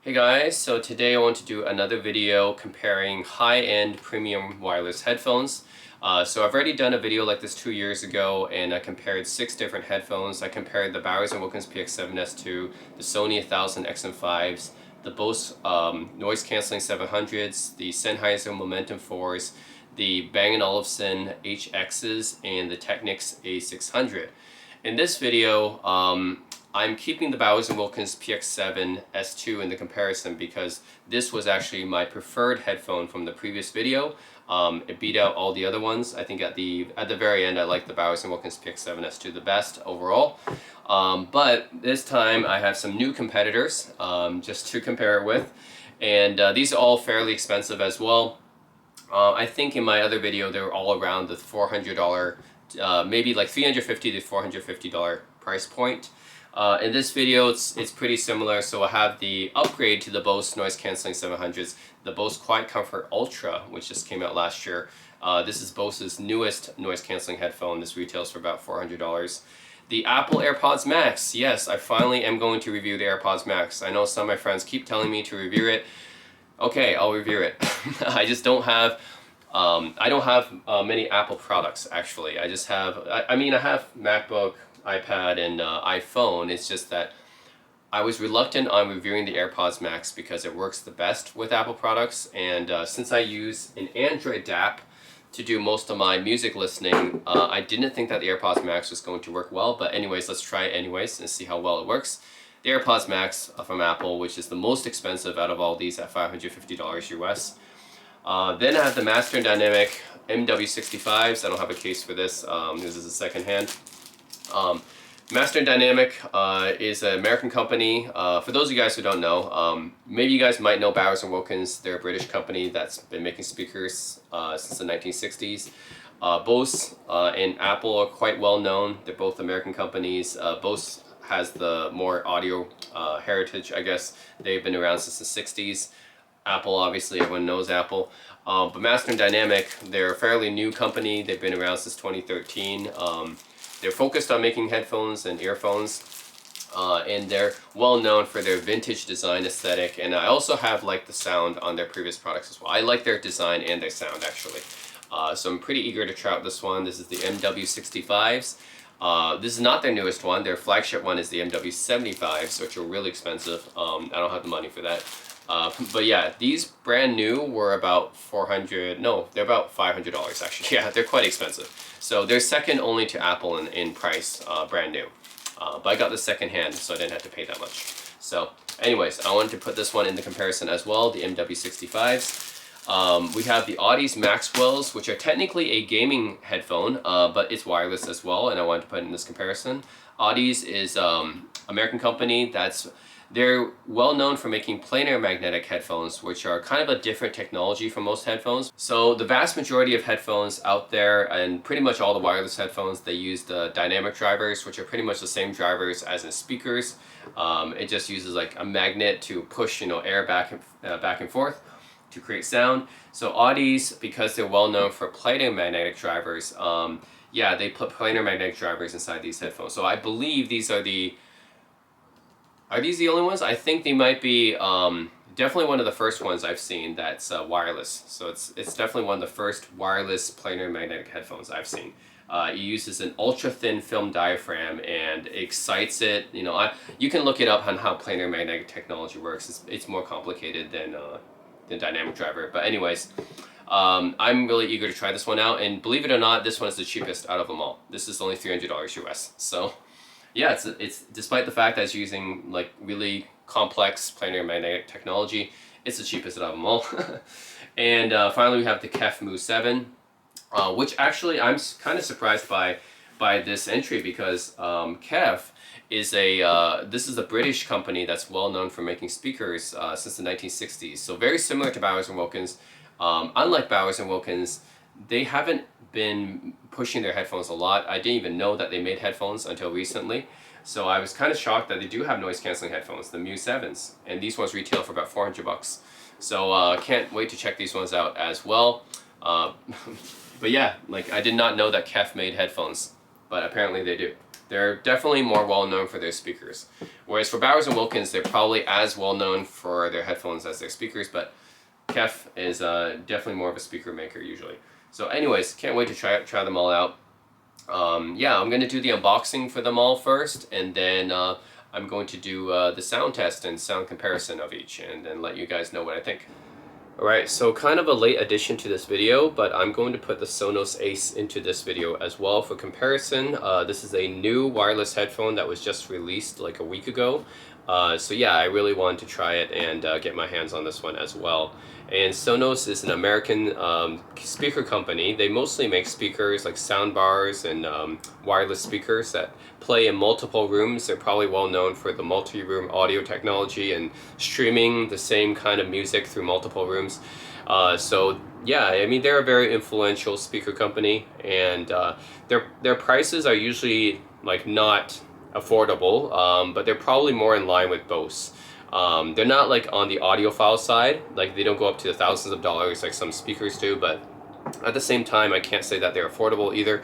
Hey guys, so today I want to do another video comparing high-end premium wireless headphones. So I've already done a video like this 2 years ago, and I compared 6 different headphones. I compared the Bowers & Wilkins PX7S2, the Sony 1000 XM5s, the Bose noise cancelling 700s, the Sennheiser Momentum 4s, the Bang & Olufsen HXs, and the Technics A600. In this video, I'm keeping the Bowers & Wilkins PX7S2 in the comparison because this was actually my preferred headphone from the previous video. It beat out all the other ones. I think at the very end I like the Bowers & Wilkins PX7S2 the best overall. But this time I have some new competitors just to compare it with, and these are all fairly expensive as well. I think in my other video they were all around the $400, maybe like $350 to $450 price point. In this video, it's pretty similar. So I have the upgrade to the Bose noise cancelling 700s, the Bose Quiet Comfort Ultra, which just came out last year. This is Bose's newest noise cancelling headphone. This retails for about $400. The Apple AirPods Max. Yes, I finally am going to review the AirPods Max. I know some of my friends keep telling me to review it. Okay, I'll review it. I just don't have many Apple products actually. I just have, I mean, I have MacBook, iPad, and iPhone. It's just that I was reluctant on reviewing the AirPods Max because it works the best with Apple products, and since I use an Android DAP to do most of my music listening, I didn't think that the AirPods Max was going to work well, but anyways, let's try it anyways and see how well it works. The AirPods Max from Apple, which is the most expensive out of all these at $550 US. Then I have the Master & Dynamic MW65s. I don't have a case for this. This is a second hand. Master & Dynamic is an American company. For those of you guys who don't know, maybe you guys might know Bowers & Wilkins. They're a British company that's been making speakers since the 1960s. Bose and Apple are quite well known. They're both American companies. Bose has the more audio heritage, I guess. They've been around since the 60s. Apple, obviously, everyone knows Apple. But Master & Dynamic, they're a fairly new company. They've been around since 2013. They're focused on making headphones and earphones, and they're well known for their vintage design aesthetic. And I also have liked the sound on their previous products as well. I like their design and their sound actually. So I'm pretty eager to try out this one. This is the MW65s. This is not their newest one. Their flagship one is the MW65s, which are really expensive. I don't have the money for that. But yeah, these brand new were about they're about $500 actually. Yeah, they're quite expensive. So they're second only to Apple in price, brand new. But I got the second hand, so I didn't have to pay that much. So anyways, I wanted to put this one in the comparison as well, the MW65s. We have the Audeze Maxwells, which are technically a gaming headphone, but it's wireless as well, and I wanted to put it in this comparison. Audeze is American company they're well known for making planar magnetic headphones, which are kind of a different technology from most headphones. So the vast majority of headphones out there, and pretty much all the wireless headphones, they use the dynamic drivers, which are pretty much the same drivers as in speakers. It just uses like a magnet to push, air back and forth to create sound. So Audeze, because they're well known for planar magnetic drivers, yeah, they put planar magnetic drivers inside these headphones. So I believe these are these the only ones? I think they might be definitely one of the first ones I've seen that's wireless. So it's definitely one of the first wireless planar magnetic headphones I've seen. It uses an ultra thin film diaphragm and excites it. You can look it up on how planar magnetic technology works. It's more complicated than dynamic driver. But anyways, I'm really eager to try this one out. And believe it or not, this one is the cheapest out of them all. This is only $300 US. So yeah, it's despite the fact that it's using like really complex planar magnetic technology, it's the cheapest out of them all. And finally we have the KEF MU7, which actually I'm kind of surprised by this entry because KEF is this is a British company that's well known for making speakers since the 1960s. So very similar to Bowers & Wilkins. Unlike Bowers & Wilkins, they haven't been pushing their headphones a lot. I didn't even know that they made headphones until recently. So I was kind of shocked that they do have noise cancelling headphones, the MU7s, and these ones retail for about $400. So can't wait to check these ones out as well. But yeah, like I did not know that KEF made headphones, but apparently they do. They're definitely more well known for their speakers. Whereas for Bowers & Wilkins, they're probably as well known for their headphones as their speakers, but KEF is definitely more of a speaker maker usually. So anyways, can't wait to try them all out. Yeah, I'm going to do the unboxing for them all first, and then I'm going to do the sound test and sound comparison of each, and then let you guys know what I think. Alright, so kind of a late addition to this video, but I'm going to put the Sonos Ace into this video as well for comparison. This is a new wireless headphone that was just released like a week ago. So yeah, I really wanted to try it and get my hands on this one as well. And Sonos is an American speaker company. They mostly make speakers like sound bars and wireless speakers that play in multiple rooms. They're probably well known for the multi-room audio technology and streaming the same kind of music through multiple rooms. So yeah, I mean, they're a very influential speaker company, and their prices are usually like not affordable, but they're probably more in line with Bose. They're not like on the audiophile side, like they don't go up to the thousands of dollars like some speakers do, but at the same time I can't say that they're affordable either.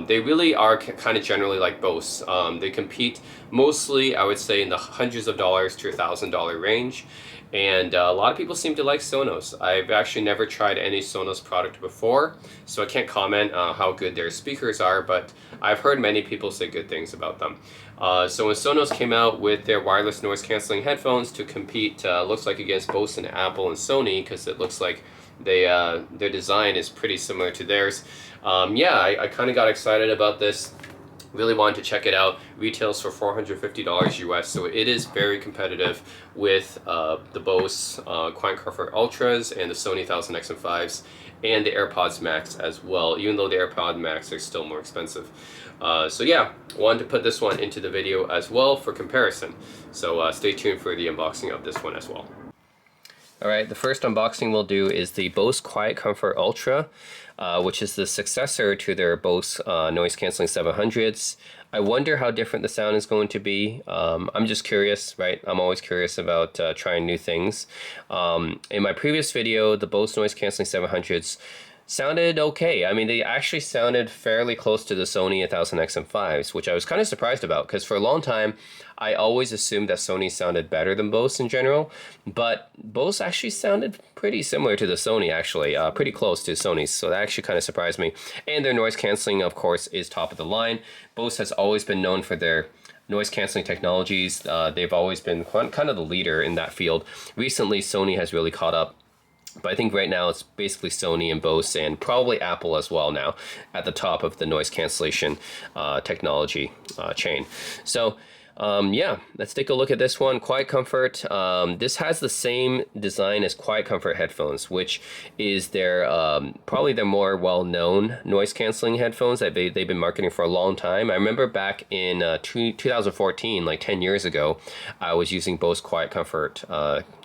They really are kind of generally like Bose. They compete mostly, I would say, in the hundreds of dollars to $1,000 range. And a lot of people seem to like Sonos. I've actually never tried any Sonos product before, so I can't comment how good their speakers are, but I've heard many people say good things about them. So when Sonos came out with their wireless noise cancelling headphones to compete, looks like against Bose and Apple and Sony, because it looks like their design is pretty similar to theirs. Yeah, I kind of got excited about this. Really wanted to check it out. Retails for $450 US, so it is very competitive with the Bose Quiet Comfort Ultras and the Sony 1000XM5s and the AirPods Max as well, even though the AirPod Max are still more expensive. So yeah, wanted to put this one into the video as well for comparison. So stay tuned for the unboxing of this one as well. Alright, the first unboxing we'll do is the Bose Quiet Comfort Ultra, which is the successor to their Bose Noise Cancelling 700s. I wonder how different the sound is going to be. I'm just curious, right? I'm always curious about trying new things. In my previous video, the Bose Noise Cancelling 700s sounded okay. I mean, they actually sounded fairly close to the Sony 1000XM5s, which I was kind of surprised about, because for a long time, I always assumed that Sony sounded better than Bose in general, but Bose actually sounded pretty similar to the Sony, actually, pretty close to Sony's, so that actually kind of surprised me. And their noise canceling, of course, is top of the line. Bose has always been known for their noise canceling technologies. They've always been kind of the leader in that field. Recently, Sony has really caught up. But I think right now it's basically Sony and Bose and probably Apple as well now at the top of the noise cancellation technology chain. So yeah, let's take a look at this one. Quiet Comfort. This has the same design as Quiet Comfort headphones, which is their probably their more well-known noise canceling headphones that they've been marketing for a long time. I remember back in 2014, like 10 years ago, I was using Bose Quiet Comfort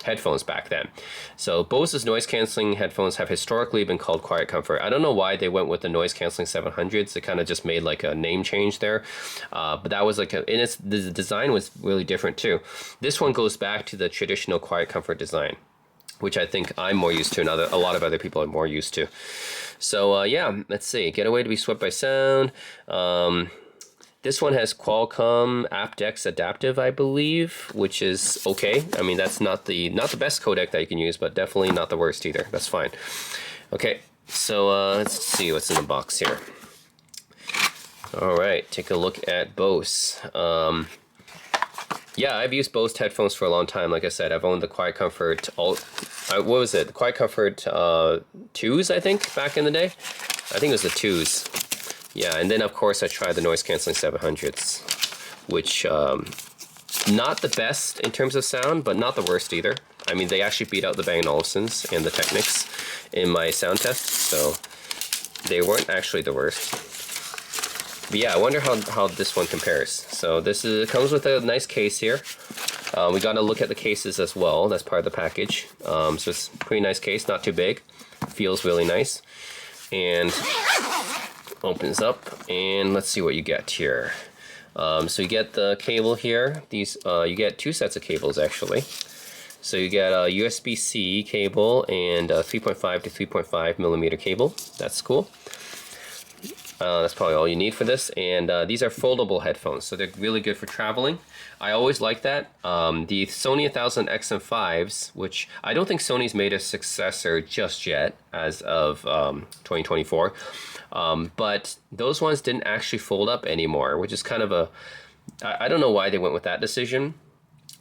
headphones back then. So Bose's noise canceling headphones have historically been called Quiet Comfort. I don't know why they went with the noise canceling 700s. They kind of just made like a name change there, but that was like and the design was really different too. This one goes back to the traditional Quiet Comfort design, which I think I'm more used to and a lot of other people are more used to. So yeah, let's see. Get away to be swept by sound. This one has Qualcomm aptX adaptive, I believe, which is okay. I mean, that's not the best codec that you can use, but definitely not the worst either. That's fine. Okay, so let's see what's in the box here. All right, take a look at Bose. Yeah, I've used Bose headphones for a long time. Like I said, I've owned the Quiet Comfort what was it? The Quiet Comfort 2s, I think, back in the day. I think it was the 2s. Yeah, and then of course I tried the noise cancelling 700s, which not the best in terms of sound, but not the worst either. I mean, they actually beat out the Bang & Olufsen's and the Technics in my sound test, so they weren't actually the worst. But yeah, I wonder how this one compares. So this comes with a nice case here. We got to look at the cases as well. That's part of the package. So it's a pretty nice case, not too big. Feels really nice. And opens up, and let's see what you get here. So you get the cable here. These you get two sets of cables actually. So you get a USB-C cable and a 3.5 to 3.5 millimeter cable. That's cool. That's probably all you need for this. And these are foldable headphones, so they're really good for traveling. I always like that. The Sony 1000 XM5s, which I don't think Sony's made a successor just yet as of 2024. But those ones didn't actually fold up anymore, which is kind of a... I don't know why they went with that decision.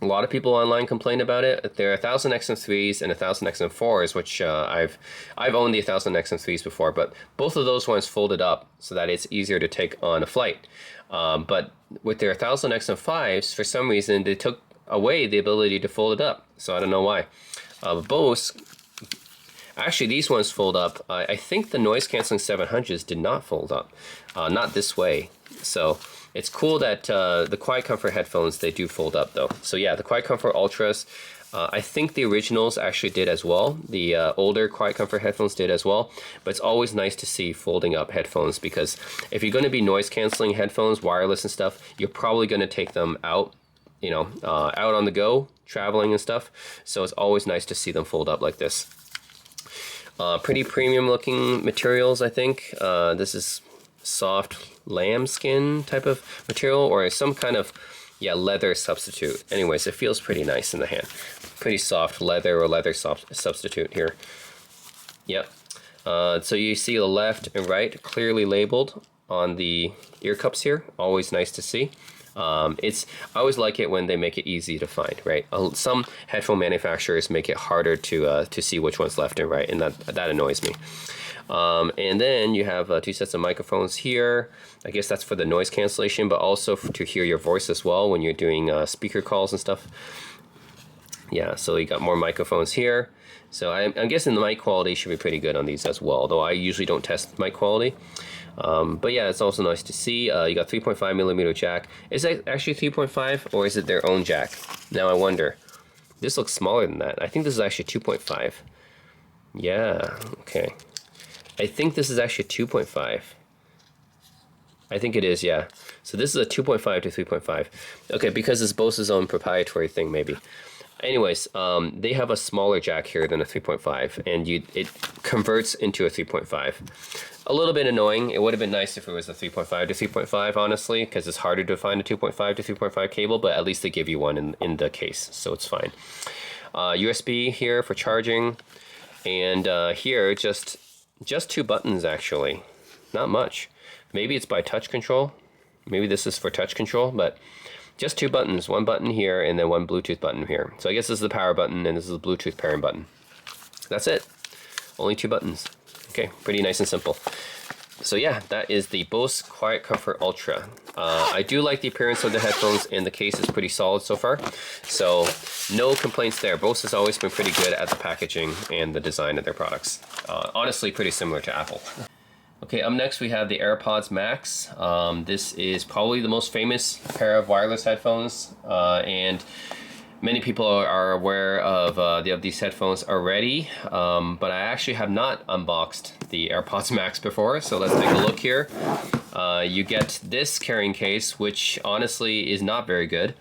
A lot of people online complain about it. There are 1000 XM3s and 1000 XM4s, which I've owned the 1000 XM3s before, but both of those ones folded up so that it's easier to take on a flight. But with their 1000 XM5s, for some reason, they took away the ability to fold it up. So I don't know why. Bose, actually these ones fold up. I think the noise canceling 700s did not fold up, not this way. So it's cool that the Quiet Comfort headphones, they do fold up though. So yeah, the Quiet Comfort Ultras, I think the originals actually did as well. The older Quiet Comfort headphones did as well. But it's always nice to see folding up headphones, because if you're going to be noise canceling headphones, wireless and stuff, you're probably going to take them out, you know, out on the go, traveling and stuff. So it's always nice to see them fold up like this. Pretty premium looking materials, I think. This is soft lambskin type of material, or some kind of, yeah, leather substitute. Anyways, it feels pretty nice in the hand. Pretty soft leather or leather substitute here. Yep. So you see the left and right clearly labeled on the ear cups here. Always nice to see. I always like it when they make it easy to find, right? Some headphone manufacturers make it harder to see which one's left and right, and that annoys me. And then you have 2 sets of microphones here. I guess that's for the noise cancellation, but also to hear your voice as well when you're doing speaker calls and stuff. Yeah, so you got more microphones here. So I'm guessing the mic quality should be pretty good on these as well, though I usually don't test mic quality. But yeah, it's also nice to see. You got 3.5 millimeter jack. Is that actually 3.5 or is it their own jack? Now I wonder. This looks smaller than that. I think this is actually 2.5. Yeah, okay. I think this is actually 2.5. I think it is, yeah. So this is a 2.5 to 3.5. Okay, because it's Bose's own proprietary thing, maybe. Anyways, they have a smaller jack here than a 3.5, and it converts into a 3.5. A little bit annoying. It would have been nice if it was a 3.5 to 3.5, honestly, because it's harder to find a 2.5 to 3.5 cable, but at least they give you one in the case, so it's fine. USB here for charging, and here just 2 buttons actually, not much. Maybe it's by touch control. Maybe this is for touch control, but just 2 buttons, 1 button here and then 1 Bluetooth button here. So I guess this is the power button and this is the Bluetooth pairing button. That's it. Only 2 buttons. Okay, pretty nice and simple. So yeah, that is the Bose Quiet Comfort Ultra. I do like the appearance of the headphones, and the case is pretty solid so far. So no complaints there. Bose has always been pretty good at the packaging and the design of their products. Honestly, pretty similar to Apple. Okay, up next we have the AirPods Max. This is probably the most famous pair of wireless headphones, and many people are aware of these headphones already, but I actually have not unboxed the AirPods Max before, so let's take a look here. You get this carrying case, which honestly is not very good.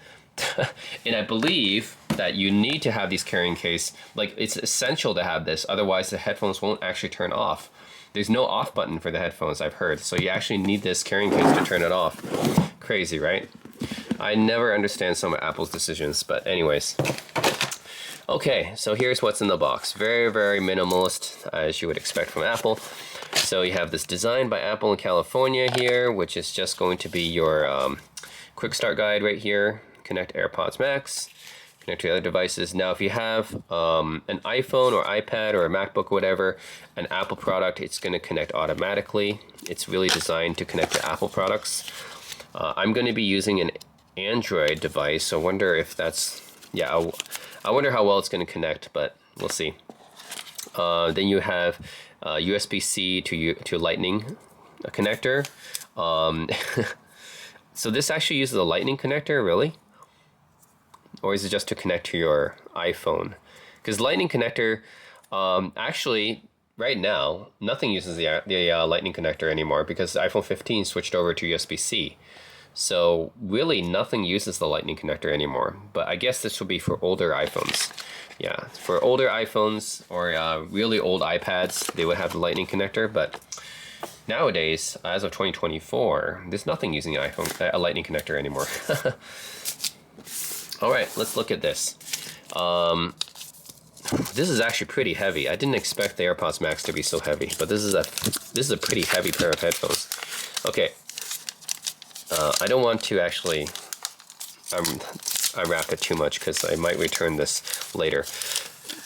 And I believe that you need to have these carrying case, like it's essential to have this, otherwise the headphones won't actually turn off. There's no off button for the headphones, I've heard, so you actually need this carrying case to turn it off. Crazy, right? I never understand some of Apple's decisions, but anyways. Okay, so here's what's in the box. Very, very minimalist, as you would expect from Apple. So you have this design by Apple in California here, which is just going to be your quick start guide right here. Connect AirPods Max, connect to other devices. Now if you have an iPhone or iPad or a MacBook or whatever, an Apple product, it's going to connect automatically. It's really designed to connect to Apple products. I'm going to be using an Android device, so I wonder if that's, yeah, I wonder how well it's going to connect, but we'll see. Then you have USB-C to Lightning connector. So this actually uses a Lightning connector, really? Or is it just to connect to your iPhone? Because Lightning connector, actually, right now, nothing uses the Lightning connector anymore because the iPhone 15 switched over to USB-C. So really nothing uses the Lightning connector anymore. But I guess this will be for older iPhones. Yeah, for older iPhones or really old iPads, they would have the Lightning connector. But nowadays, as of 2024, there's nothing using a lightning connector anymore. All right, let's look at this. This is actually pretty heavy. I didn't expect the AirPods Max to be so heavy, but this is a pretty heavy pair of headphones. Okay, I don't want to actually unwrap it too much because I might return this later.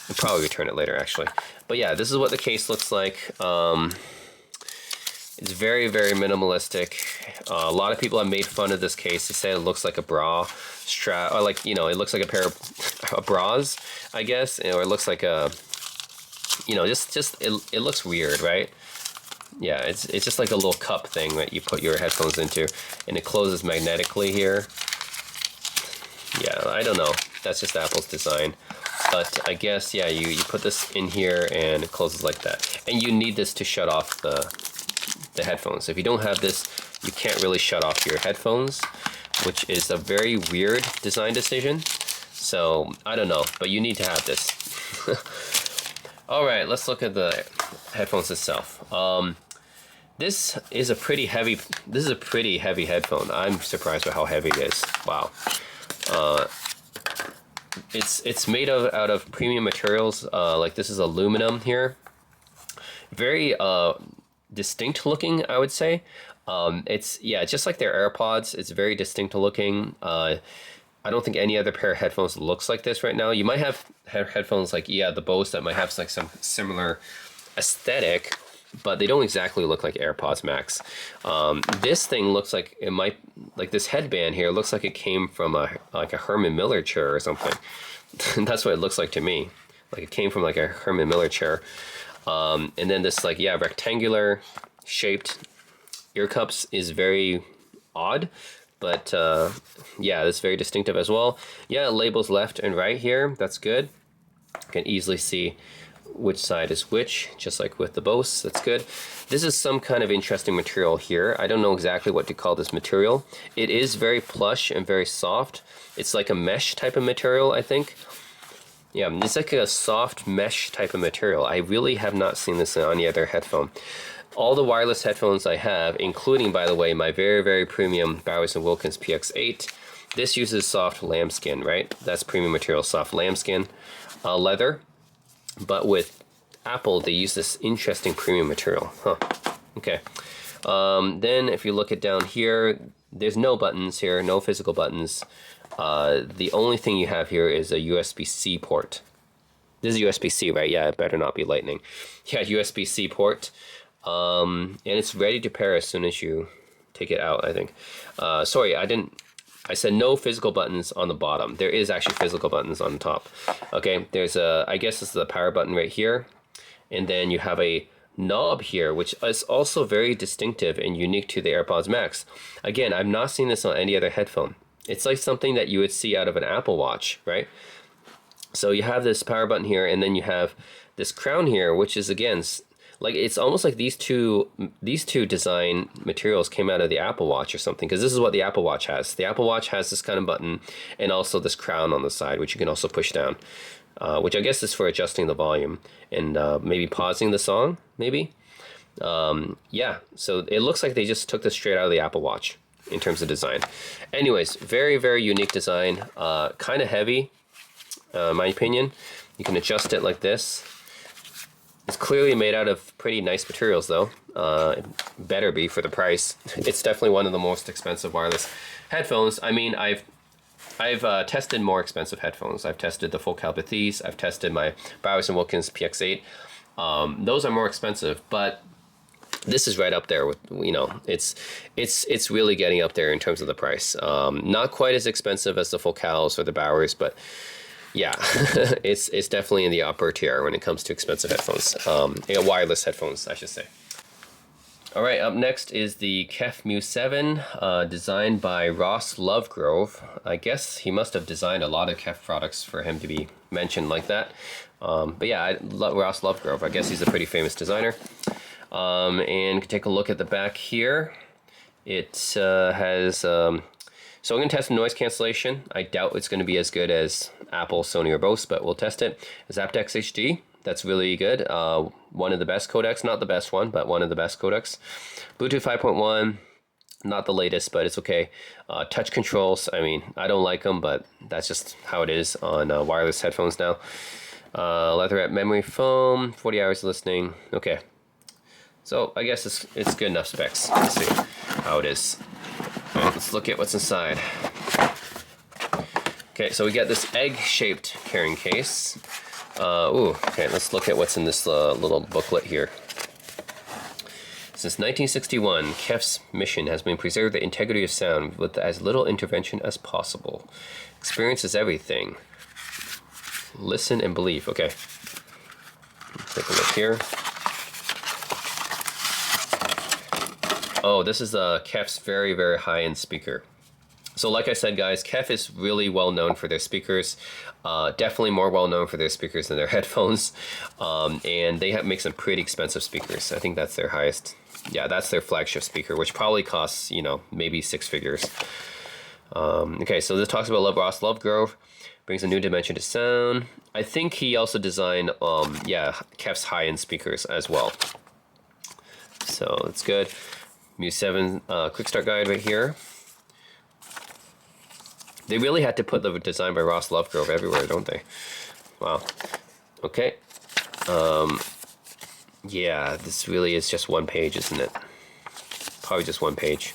I'll probably return it later actually. But yeah, this is what the case looks like. It's very, very minimalistic. A lot of people have made fun of this case. They say it looks like a bra strap, or like, you know, it looks like a pair of bras, I guess, or it looks like a, you know, it looks weird, right? Yeah, it's just like a little cup thing that you put your headphones into, and it closes magnetically here. Yeah, I don't know. That's just Apple's design. But I guess, yeah, you put this in here and it closes like that. And you need this to shut off the headphones. If you don't have this, you can't really shut off your headphones, which is a very weird design decision. So I don't know, but you need to have this. All right, let's look at the headphones itself. This is a pretty heavy headphone. I'm surprised by how heavy it is. Wow. It's made out of premium materials. Like this is aluminum here. Very distinct looking, I would say. It's just like their AirPods. It's very distinct looking. I don't think any other pair of headphones looks like this right now. You might have headphones like the Bose that might have like some similar aesthetic, but they don't exactly look like AirPods Max. This thing looks like it might, like this headband here looks like it came from a Herman Miller chair or something. That's what it looks like to me. Like it came from like a Herman Miller chair. And then this rectangular shaped ear cups is very odd, but it's very distinctive as well. Yeah, it labels left and right here. That's good. You can easily see which side is which, just like with the Bose. That's good. This is some kind of interesting material here. I don't know exactly what to call this material. It is very plush and very soft. It's like a mesh type of material, I think. Yeah, it's like a soft mesh type of material. I really have not seen this on any other headphone. All the wireless headphones I have, including, by the way, my very, very premium Bowers & Wilkins PX8, this uses soft lambskin, right? That's premium material, soft lambskin, leather. But with Apple, they use this interesting premium material. Huh. Okay. Then if you look at down here, there's no buttons here, no physical buttons. The only thing you have here is a USB-C port. This is USB-C, right? Yeah, it better not be Lightning. Yeah, USB-C port. And it's ready to pair as soon as you take it out, I think. Sorry, I said no physical buttons on the bottom. There is actually physical buttons on the top. Okay, there's I guess this is the power button right here. And then you have a knob here, which is also very distinctive and unique to the AirPods Max. Again, I've not seen this on any other headphone. It's like something that you would see out of an Apple Watch, right? So you have this power button here, and then you have this crown here, which is, again, like it's almost like these two design materials came out of the Apple Watch or something, because this is what the Apple Watch has. The Apple Watch has this kind of button and also this crown on the side, which you can also push down, which I guess is for adjusting the volume and maybe pausing the song, maybe. Yeah, so it looks like they just took this straight out of the Apple Watch in terms of design. Anyways, very, very unique design, kind of heavy, in my opinion. You can adjust it like this. It's clearly made out of pretty nice materials though. It better be for the price. It's definitely one of the most expensive wireless headphones. I mean, I've tested more expensive headphones. I've tested the Focal Bethese. I've tested my Bowers & Wilkins PX8. Those are more expensive, but this is right up there with, you know, it's really getting up there in terms of the price. Not quite as expensive as the Focals or the Bowers, but yeah, it's definitely in the upper tier when it comes to expensive headphones. Wireless headphones, I should say. All right, up next is the KEF MU7, designed by Ross Lovegrove. I guess he must have designed a lot of KEF products for him to be mentioned like that. But yeah, Ross Lovegrove, I guess he's a pretty famous designer. And take a look at the back here. It has, so So I'm going to test some noise cancellation. I doubt it's going to be as good as Apple, Sony, or Bose, but we'll test it. Zapdex HD, that's really good. One of the best codecs, not the best one, but one of the best codecs. Bluetooth 5.1, not the latest, but it's okay. Touch controls, I mean, I don't like them, but that's just how it is on wireless headphones now. Leatherette memory foam, 40 hours listening. Okay, so I guess it's good enough specs. Let's see how it is. All right, let's look at what's inside. Okay, so we got this egg-shaped carrying case. Okay, let's look at what's in this little booklet here. Since 1961, KEF's mission has been preserve the integrity of sound with as little intervention as possible. Experience is everything. Listen and believe. Okay, let's take a look here. Oh, this is KEF's very, very high-end speaker. So like I said, guys, KEF is really well known for their speakers. Definitely more well known for their speakers than their headphones. And they make some pretty expensive speakers. I think that's their highest. Yeah, that's their flagship speaker, which probably costs, you know, maybe 6 figures. Okay, so this talks about Ross Lovegrove, brings a new dimension to sound. I think he also designed, KEF's high-end speakers as well. So it's good. MU7 quick start guide right here. They really had to put the design by Ross Lovegrove everywhere, don't they? Wow. Okay. Yeah, this really is just one page, isn't it? Probably just one page.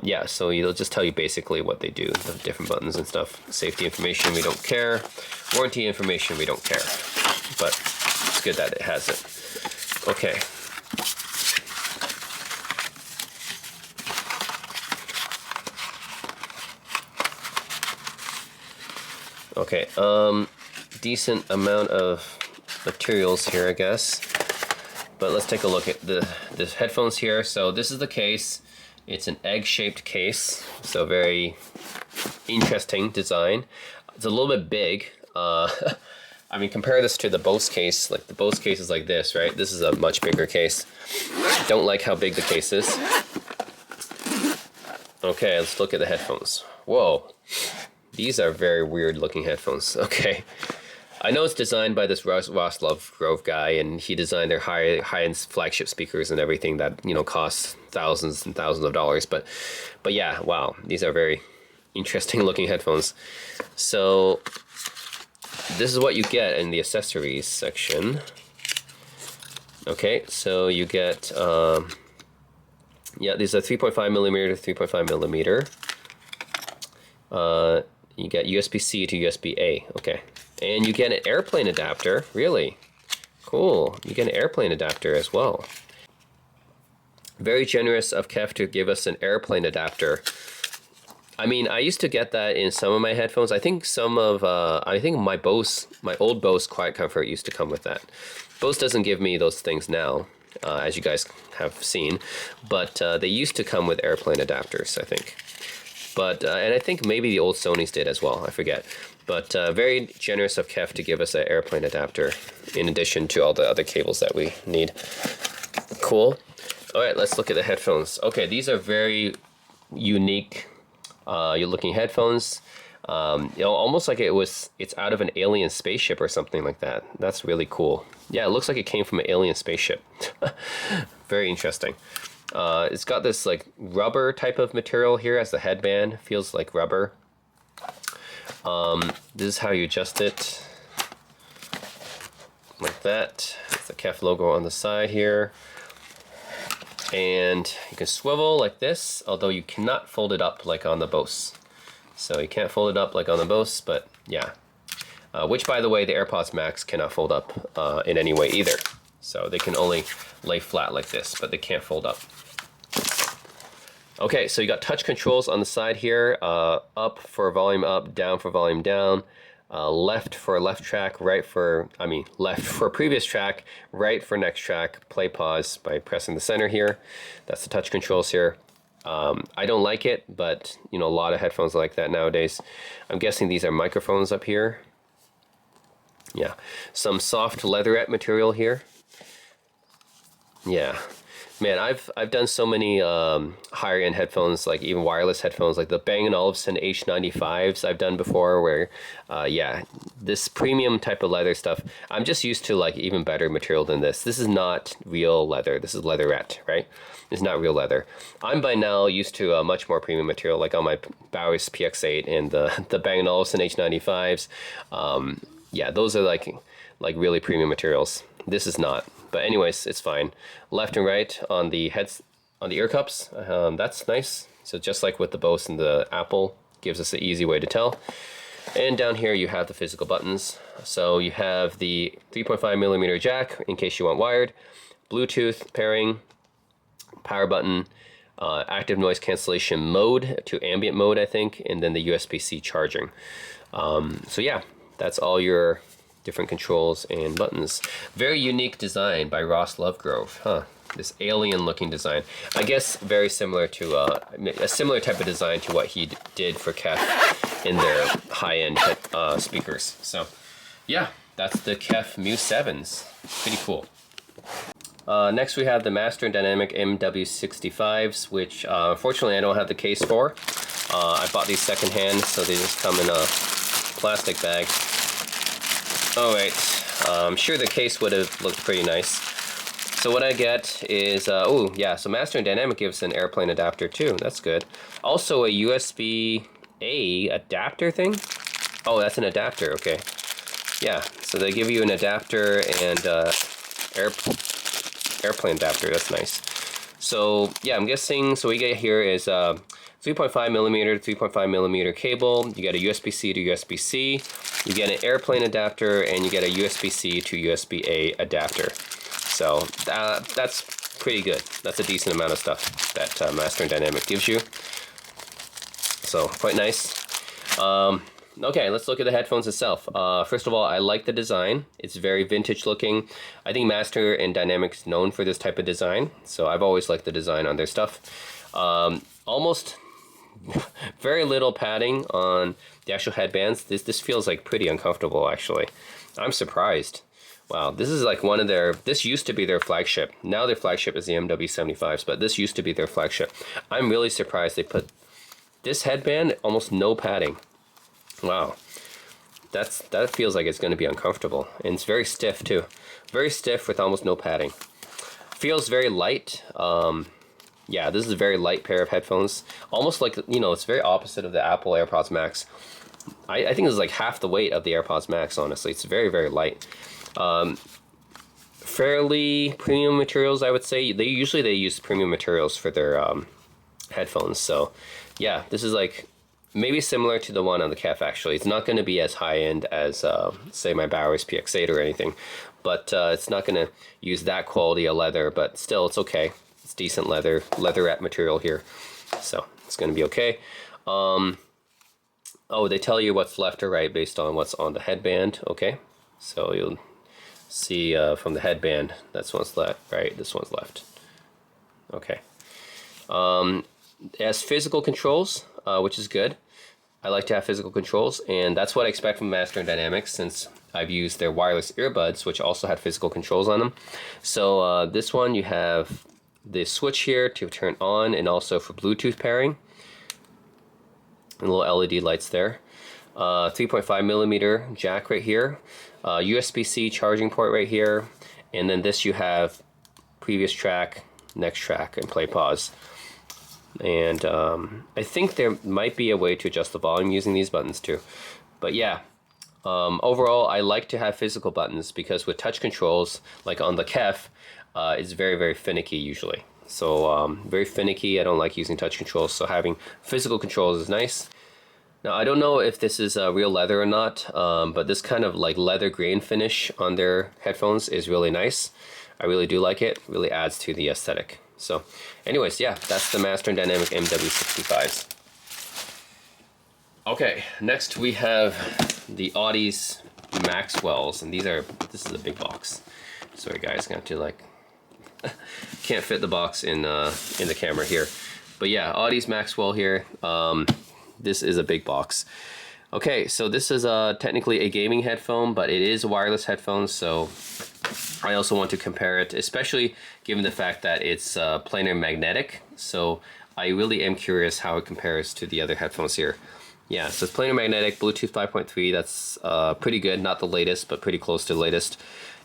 Yeah, so it'll just tell you basically what they do, the different buttons and stuff. Safety information, we don't care. Warranty information, we don't care. But it's good that it has it. Okay. Okay, decent amount of materials here, I guess. But let's take a look at the headphones here. So this is the case. It's an egg-shaped case, so very interesting design. It's a little bit big. I mean, compare this to the Bose case. Like the Bose case is like this, right? This is a much bigger case. Don't like how big the case is. Okay, let's look at the headphones. Whoa. These are very weird looking headphones. Okay. I know it's designed by this Ross Lovegrove guy, and he designed their high-end flagship speakers and everything that, you know, costs thousands and thousands of dollars. But yeah, wow. These are very interesting looking headphones. So this is what you get in the accessories section. Okay, so you get, yeah, these are 3.5 millimeter to 3.5 millimeter. You get USB-C to USB-A, okay. And you get an airplane adapter, really? Cool, you get an airplane adapter as well. Very generous of KEF to give us an airplane adapter. I mean, I used to get that in some of my headphones. I think my old Bose Quiet Comfort used to come with that. Bose doesn't give me those things now, as you guys have seen, but they used to come with airplane adapters, I think. But, and I think maybe the old Sonys did as well, I forget. But very generous of KEF to give us an airplane adapter in addition to all the other cables that we need. Cool. All right, let's look at the headphones. Okay, these are very unique you're looking headphones. You know, almost like it's out of an alien spaceship or something like that. That's really cool. Yeah, it looks like it came from an alien spaceship. Very interesting. It's got this like rubber type of material here as the headband. Feels like rubber. This is how you adjust it. Like that. It's the KEF logo on the side here. And you can swivel like this, although you cannot fold it up like on the Bose. So you can't fold it up like on the Bose, but yeah. Which, by the way, the AirPods Max cannot fold up in any way either. So they can only lay flat like this, but they can't fold up. Okay, so you got touch controls on the side here. Up for volume up, down for volume down. Left for left track, left for previous track, right for next track, play pause by pressing the center here. That's the touch controls here. I don't like it, but you know, a lot of headphones are like that nowadays. I'm guessing these are microphones up here. Yeah, some soft leatherette material here. Yeah, Man, I've done so many higher end headphones, like even wireless headphones, like the Bang & Olufsen H95s I've done before. Where, yeah, this premium type of leather stuff, I'm just used to like even better material than this. This is not real leather. This is leatherette, right? It's not real leather. I'm by now used to a much more premium material, like on my Bowers PX8 and the Bang & Olufsen H95s. Yeah, those are like really premium materials. This is not. But anyways, it's fine. Left and right on the heads, on the ear cups, that's nice. So just like with the Bose and the Apple, gives us an easy way to tell. And down here you have the physical buttons. So you have the 3.5 millimeter jack in case you want wired, Bluetooth pairing, power button, active noise cancellation mode to ambient mode, I think, and then the USB-C charging. So yeah, that's all your different controls and buttons. Very unique design by Ross Lovegrove, huh? This alien looking design. I guess very similar to a similar type of design to what he did for KEF in their high-end speakers. So yeah, that's the KEF MU7s. Pretty cool. Next we have the Master and Dynamic MW65s, which unfortunately I don't have the case for. I bought these secondhand, so they just come in a plastic bag. Alright, I'm sure the case would have looked pretty nice. So what I get is, oh yeah, so Master and Dynamic gives an airplane adapter too, that's good. Also a USB-A adapter thing? Oh, that's an adapter, okay. Yeah, so they give you an adapter and airplane adapter, that's nice. So yeah, I'm guessing, so what we get here is 3.5 millimeter to 3.5 millimeter cable. You get a USB-C to USB-C. You get an airplane adapter, and you get a USB-C to USB-A adapter. So that's pretty good. That's a decent amount of stuff that Master and Dynamic gives you. So quite nice. Okay, let's look at the headphones itself. First of all, I like the design. It's very vintage looking. I think Master and Dynamic is known for this type of design, so I've always liked the design on their stuff. Almost very little padding on the actual headbands. This feels like pretty uncomfortable, actually. I'm surprised. Wow, this is like one of their, this used to be their flagship. Now their flagship is the MW65s, but this used to be their flagship. I'm really surprised they put this headband, almost no padding. Wow, that feels like it's going to be uncomfortable. And it's very stiff too. Very stiff with almost no padding. Feels very light. Yeah, this is a very light pair of headphones. Almost like, you know, it's very opposite of the Apple AirPods Max. I think this is like half the weight of the AirPods Max, honestly. It's very, very light. Fairly premium materials, I would say. They usually use premium materials for their headphones. So yeah, this is like maybe similar to the one on the KEF, actually. It's not going to be as high-end as, say, my Bowers PX8 or anything. But it's not going to use that quality of leather, but still, it's okay. It's decent leatherette material here. So it's going to be okay. Oh, they tell you what's left or right based on what's on the headband. Okay, so you'll see from the headband, that's one's left, right? This one's left. Okay. It has physical controls, which is good. I like to have physical controls, and that's what I expect from Master and Dynamics, since I've used their wireless earbuds, which also had physical controls on them. So this one, you have the switch here to turn on, and also for Bluetooth pairing. And little LED lights there. 3.5 millimeter jack right here. USB-C charging port right here. And then this you have previous track, next track, and play pause. And I think there might be a way to adjust the volume using these buttons too. But yeah, overall I like to have physical buttons, because with touch controls, like on the KEF, it's very, very finicky usually. So very finicky. I don't like using touch controls, so having physical controls is nice. Now I don't know if this is real leather or not, but this kind of like leather grain finish on their headphones is really nice. I really do like it. Really adds to the aesthetic. So anyways, yeah, that's the Master and Dynamic MW65s. Okay, next we have the Audeze Maxwells, and this is a big box. Sorry guys, gonna have to like can't fit the box in the camera here. But yeah, Audeze Maxwell here. This is a big box. Okay, so this is technically a gaming headphone, but it is a wireless headphone, so I also want to compare it, especially given the fact that it's planar magnetic. So I really am curious how it compares to the other headphones here. Yeah, so it's planar magnetic, Bluetooth 5.3. That's pretty good. Not the latest, but pretty close to the latest.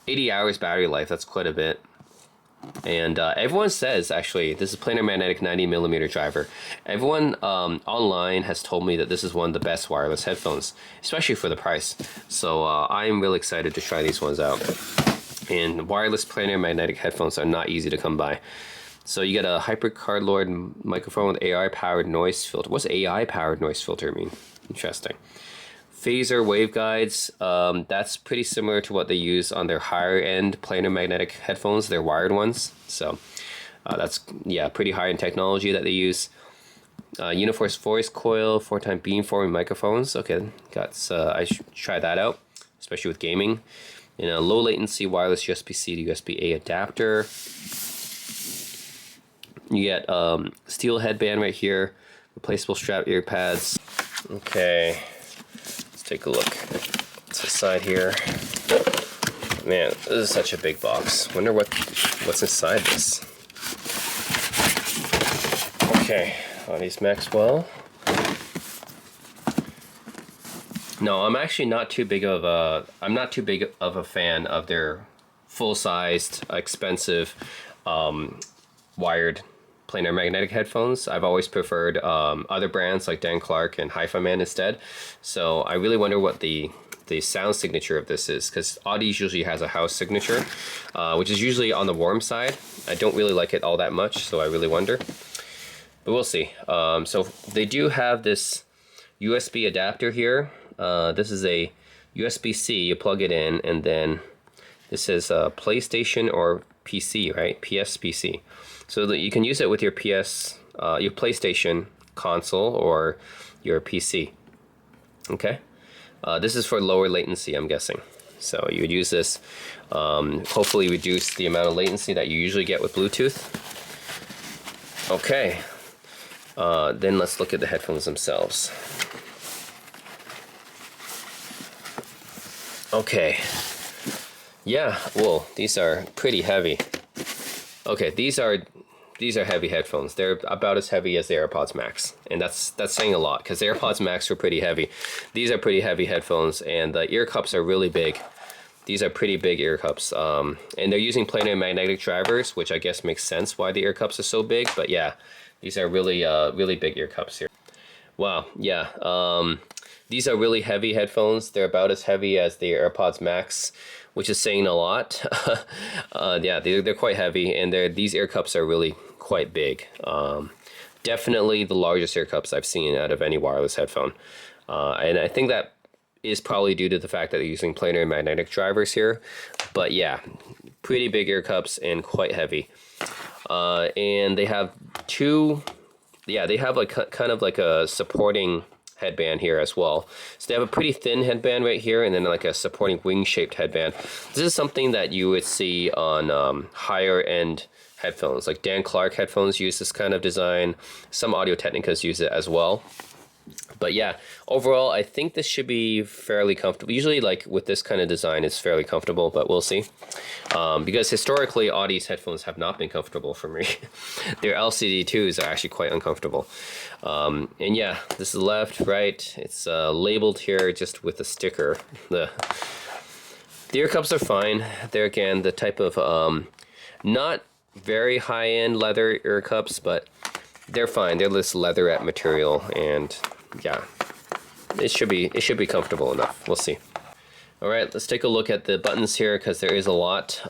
80 hours battery life. That's quite a bit. And everyone says, actually, this is planar magnetic 90mm driver. Everyone online has told me that this is one of the best wireless headphones, especially for the price. So I'm really excited to try these ones out. And wireless planar magnetic headphones are not easy to come by. So you get a Hyper Cardlord microphone with AI-powered noise filter. What's AI-powered noise filter mean? Interesting. Phaser waveguides, that's pretty similar to what they use on their higher-end planar magnetic headphones, their wired ones. So that's, yeah, pretty high-end technology that they use. Uniforce voice coil, 4-time beamforming microphones. Okay, I should try that out, especially with gaming. And a low latency wireless USB-C to USB-A adapter. You get steel headband right here, replaceable strap ear pads. Okay, let's take a look to the side here. Man, this is such a big box. Wonder what's inside this. Okay, Audeze Maxwell. No, I'm actually not too big of a fan of their full-sized, expensive, wired planar magnetic headphones. I've always preferred other brands like Dan Clark and Hi-Fi Man instead. So I really wonder what the sound signature of this is, because Audeze usually has a house signature, which is usually on the warm side. I don't really like it all that much, so I really wonder. But we'll see. So they do have this USB adapter here. This is a USB-C, you plug it in, and then this is PlayStation or PC, right? PS-PC. So that you can use it with your your PlayStation console or your PC. Okay? This is for lower latency, I'm guessing. So you would use this, hopefully reduce the amount of latency that you usually get with Bluetooth. Okay. Then let's look at the headphones themselves. Okay. Yeah, well, these are pretty heavy. Okay, these are heavy headphones. They're about as heavy as the AirPods Max, and that's saying a lot, because the AirPods Max were pretty heavy. These are pretty heavy headphones, and the ear cups are really big. These are pretty big ear cups, and they're using planar magnetic drivers, which I guess makes sense why the ear cups are so big. But yeah, these are really really big ear cups here. Wow, yeah. These are really heavy headphones. They're about as heavy as the AirPods Max, which is saying a lot. Yeah, they're quite heavy, and these ear cups are really quite big. Definitely the largest ear cups I've seen out of any wireless headphone. And I think that is probably due to the fact that they're using planar magnetic drivers here. But yeah, pretty big ear cups and quite heavy. And they have they have like kind of like a supporting headband here as well. So they have a pretty thin headband right here, and then like a supporting wing-shaped headband. This is something that you would see on higher-end headphones. Like Dan Clark headphones use this kind of design. Some Audio-Technicas use it as well. But yeah, overall, I think this should be fairly comfortable. Usually, like with this kind of design, it's fairly comfortable, but we'll see. Because historically, Audeze headphones have not been comfortable for me. Their LCD2s are actually quite uncomfortable. And yeah, this is left, right. It's labeled here just with a sticker. The ear cups are fine. They're, again, the type of not very high-end leather ear cups, but they're fine. They're this leatherette material, and yeah, it should be comfortable enough. We'll see. All right, let's take a look at the buttons here, because there is a lot.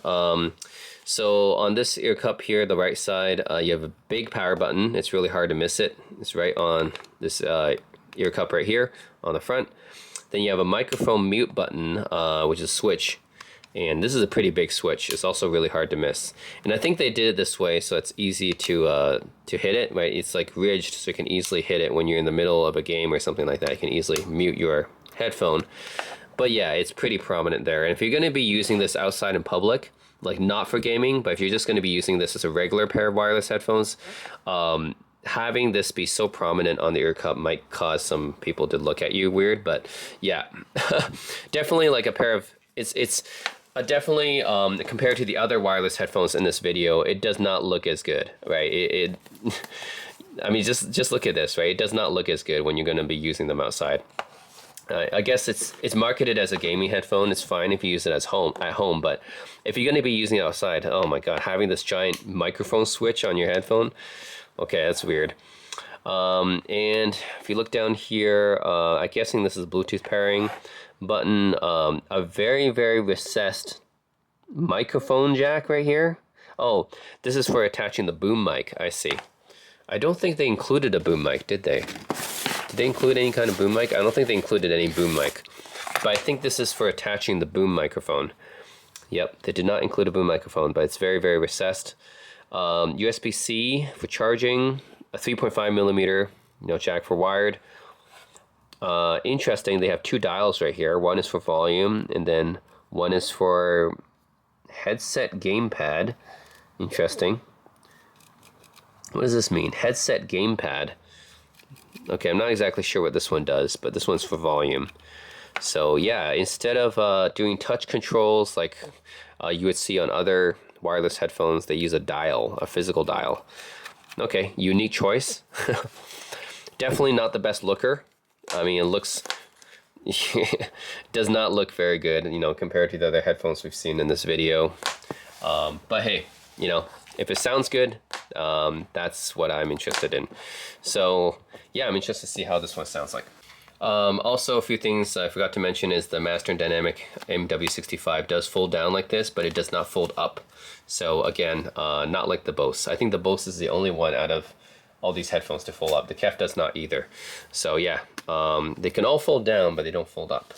So on this ear cup here, the right side, you have a big power button. It's really hard to miss it. It's right on this ear cup right here on the front. Then you have a microphone mute button, which is a switch. And this is a pretty big switch. It's also really hard to miss. And I think they did it this way so it's easy to hit it, right? It's like ridged, so you can easily hit it when you're in the middle of a game or something like that. You can easily mute your headphone. But yeah, it's pretty prominent there. And if you're going to be using this outside in public, like not for gaming, but if you're just going to be using this as a regular pair of wireless headphones, having this be so prominent on the ear cup might cause some people to look at you weird. But yeah, definitely like a pair of, it's Definitely, compared to the other wireless headphones in this video, it does not look as good, right? I mean, just look at this, right? It does not look as good when you're going to be using them outside. I guess it's marketed as a gaming headphone. It's fine if you use it at home, but if you're going to be using it outside, oh my god, having this giant microphone switch on your headphone, okay, that's weird. And if you look down here, I'm guessing this is Bluetooth pairing button, a very recessed microphone jack right here. Oh, this is for attaching the boom mic, I see. I don't think they included a boom mic, did they? Did they include any kind of boom mic? I don't think they included any boom mic. But I think this is for attaching the boom microphone. Yep, they did not include a boom microphone, but it's very recessed. USB-C for charging, a 3.5 millimeter, jack for wired. Interesting, they have two dials right here. One is for volume, and then one is for headset gamepad. Interesting. What does this mean? Headset gamepad. Okay, I'm not exactly sure what this one does, but this one's for volume. So yeah, instead of doing touch controls like you would see on other wireless headphones, they use a dial, a physical dial. Okay, unique choice. Definitely not the best looker. I mean, it looks... does not look very good, compared to the other headphones we've seen in this video. But hey, if it sounds good, that's what I'm interested in. So yeah, I'm interested to see how this one sounds like. Also, a few things I forgot to mention is the Master and Dynamic MW65 does fold down like this, but it does not fold up. So again, not like the Bose. I think the Bose is the only one out of all these headphones to fold up. The KEF does not either. So yeah, they can all fold down, but they don't fold up.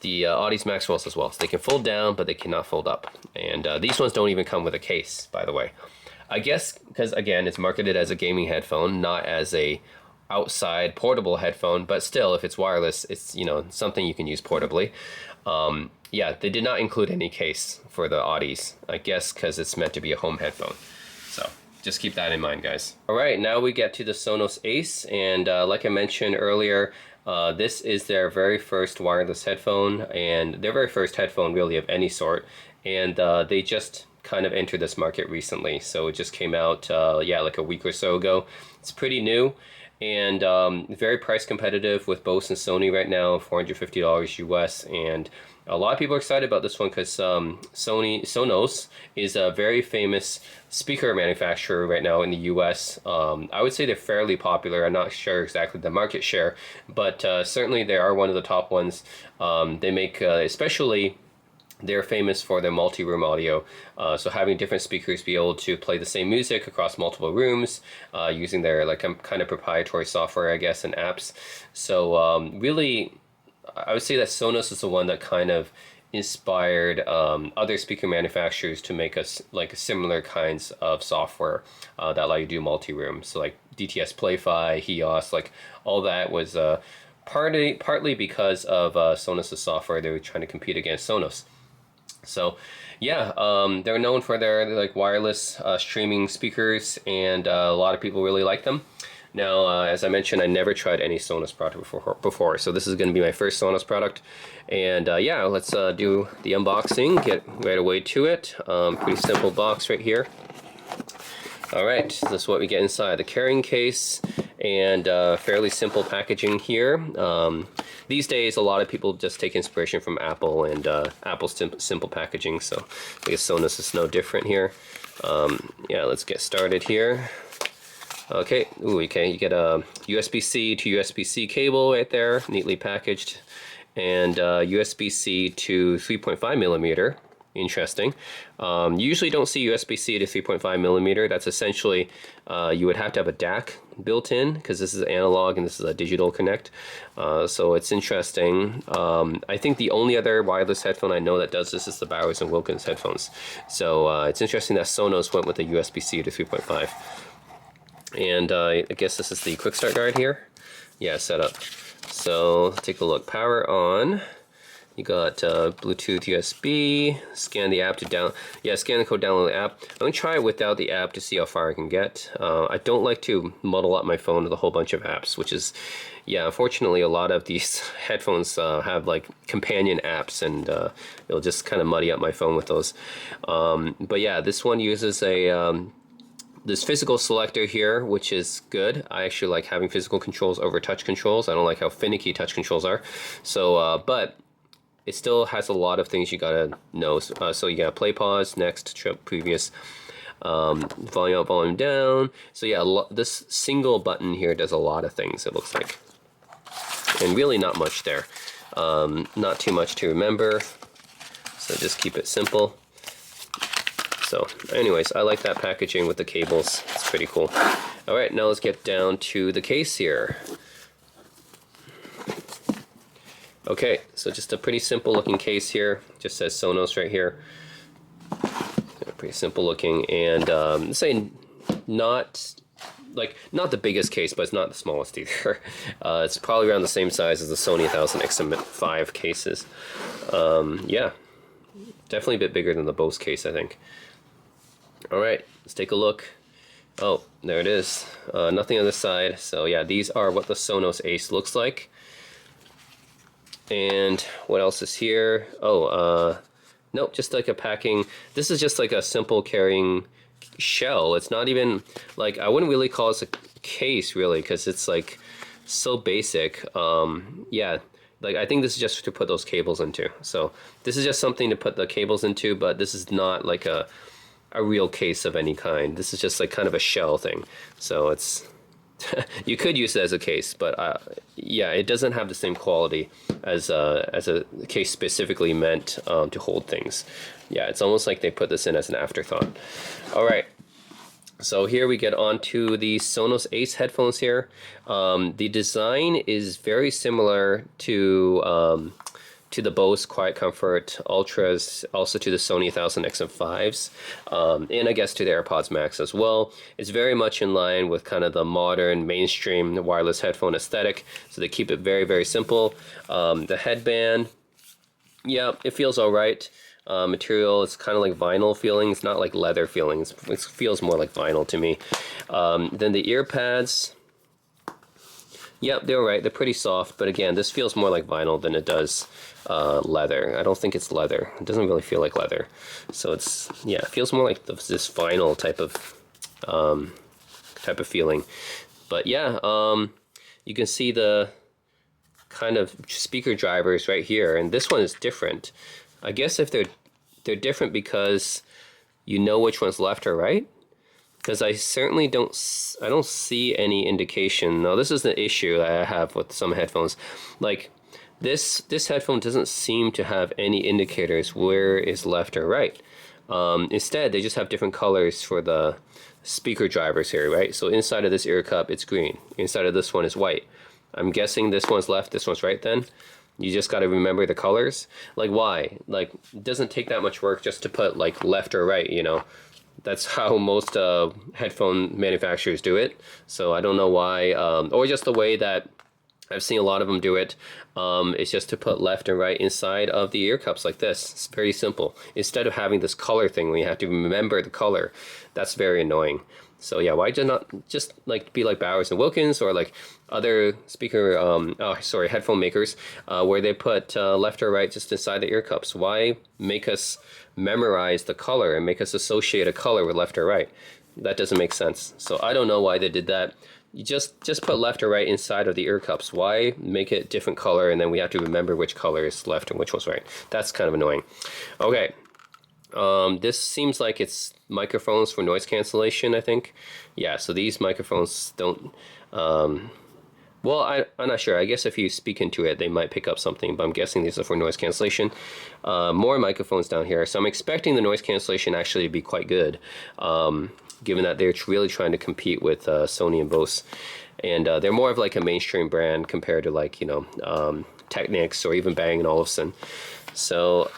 The Audeze Maxwells as well. So they can fold down, but they cannot fold up. And these ones don't even come with a case, by the way. I guess because, again, it's marketed as a gaming headphone, not as a outside portable headphone, but still, if it's wireless, it's something you can use portably. Yeah, they did not include any case for the Audeze, I guess because it's meant to be a home headphone. So just keep that in mind, guys. All right, now we get to the Sonos Ace, and like I mentioned earlier, this is their very first wireless headphone, and their very first headphone really of any sort, and they just kind of entered this market recently. So it just came out, yeah, like a week or so ago. It's pretty new, and very price competitive with Bose and Sony right now, $450 US, and a lot of people are excited about this one because Sonos is a very famous speaker manufacturer right now in the US. I would say they're fairly popular. I'm not sure exactly the market share, but certainly they are one of the top ones. They make, especially, they're famous for their multi-room audio, so having different speakers be able to play the same music across multiple rooms using their kind of proprietary software, I guess, and apps. So really, I would say that Sonos is the one that kind of inspired other speaker manufacturers to make us similar kinds of software that allow you to do multi-room. So like DTS Play-Fi, HEOS, all that was partly because of Sonos' software. They were trying to compete against Sonos. So yeah, they're known for their wireless streaming speakers, and a lot of people really like them. Now, as I mentioned, I never tried any Sonos product before, so this is going to be my first Sonos product. And yeah, let's do the unboxing, get right away to it. Pretty simple box right here. All right, this is what we get inside the carrying case, and fairly simple packaging here. These days, a lot of people just take inspiration from Apple and Apple's simple packaging, so I guess Sonos is no different here. Yeah, let's get started here. Okay, ooh, okay, you get a USB-C to USB-C cable right there, neatly packaged, and USB-C to 3.5 millimeter. Interesting. You usually don't see USB-C to 3.5 millimeter. That's essentially, you would have to have a DAC built in, because this is analog and this is a digital connect. So it's interesting. I think the only other wireless headphone I know that does this is the Bowers & Wilkins headphones. So it's interesting that Sonos went with a USB-C to 3.5. And I guess this is the quick start guide here. Yeah, setup. So take a look. Power on. You got Bluetooth USB, scan the app to scan the code, download the app. I'm gonna try it without the app to see how far I can get. I don't like to muddle up my phone with a whole bunch of apps, which is, yeah, unfortunately a lot of these headphones have like companion apps, and it'll just kind of muddy up my phone with those. But yeah, this one uses a this physical selector here, which is good. I actually like having physical controls over touch controls. I don't like how finicky touch controls are. So, but it still has a lot of things you gotta know. So you got play, pause, next, trip, previous, volume up, volume down. So yeah, this single button here does a lot of things, it looks like. And really not much there. Not too much to remember. So just keep it simple. So anyways, I like that packaging with the cables. It's pretty cool. All right, now let's get down to the case here. Okay, so just a pretty simple looking case here. Just says Sonos right here. Pretty simple looking, and saying not the biggest case, but it's not the smallest either. It's probably around the same size as the Sony 1000 XM5 cases. Yeah, definitely a bit bigger than the Bose case, I think. All right, let's take a look. Oh, there it is. Nothing on this side. So yeah, these are what the Sonos Ace looks like. And what else is here? Oh, nope, just like a packing. This is just like a simple carrying shell. It's not even like, I wouldn't really call this a case really, because it's like so basic. Yeah, like I think this is just to put those cables into. So this is just something to put the cables into, but this is not like a real case of any kind. This is just like kind of a shell thing. So it's you could use it as a case, but yeah, it doesn't have the same quality as a case specifically meant to hold things. Yeah, it's almost like they put this in as an afterthought. All right, so here we get on to the Sonos Ace headphones here. The design is very similar to the Bose Quiet Comfort Ultras, also to the Sony 1000 XM5s, and I guess to the AirPods Max as well. It's very much in line with kind of the modern mainstream wireless headphone aesthetic, so they keep it very, very simple. The headband, yeah, it feels all right. Material, it's kind of like vinyl feeling. It's not like leather feelings. It feels more like vinyl to me. Then the ear pads, yep, they're right. They're pretty soft, but again, this feels more like vinyl than it does leather. I don't think it's leather. It doesn't really feel like leather. So it's, yeah, it feels more like this vinyl type of feeling. But yeah, you can see the kind of speaker drivers right here, and this one is different. I guess if they're different because you know which one's left or right. Because I certainly don't see any indication. Now this is the issue I have with some headphones. Like this headphone doesn't seem to have any indicators where is left or right. Instead, they just have different colors for the speaker drivers here, right? So inside of this ear cup, it's green. Inside of this one is white. I'm guessing this one's left, this one's right then. You just got to remember the colors. Like why? Like it doesn't take that much work just to put like left or right, you know. That's how most headphone manufacturers do it. So I don't know why, or just the way that I've seen a lot of them do it. It's just to put left and right inside of the ear cups like this. It's very simple. Instead of having this color thing where you have to remember the color, that's very annoying. So yeah, why not just like be like Bowers and Wilkins or like other headphone makers where they put left or right just inside the ear cups? Why make us memorize the color and make us associate a color with left or right? That doesn't make sense. So I don't know why they did that. You just put left or right inside of the ear cups. Why make it different color and then we have to remember which color is left and which was right? That's kind of annoying. Okay. This seems like it's microphones for noise cancellation, I think. Yeah, so these microphones don't, well, I'm not sure. I guess if you speak into it, they might pick up something, but I'm guessing these are for noise cancellation. More microphones down here. So I'm expecting the noise cancellation actually to be quite good, given that they're really trying to compete with Sony and Bose. And they're more of like a mainstream brand compared to like, you know, Technics or even Bang & Olufsen. So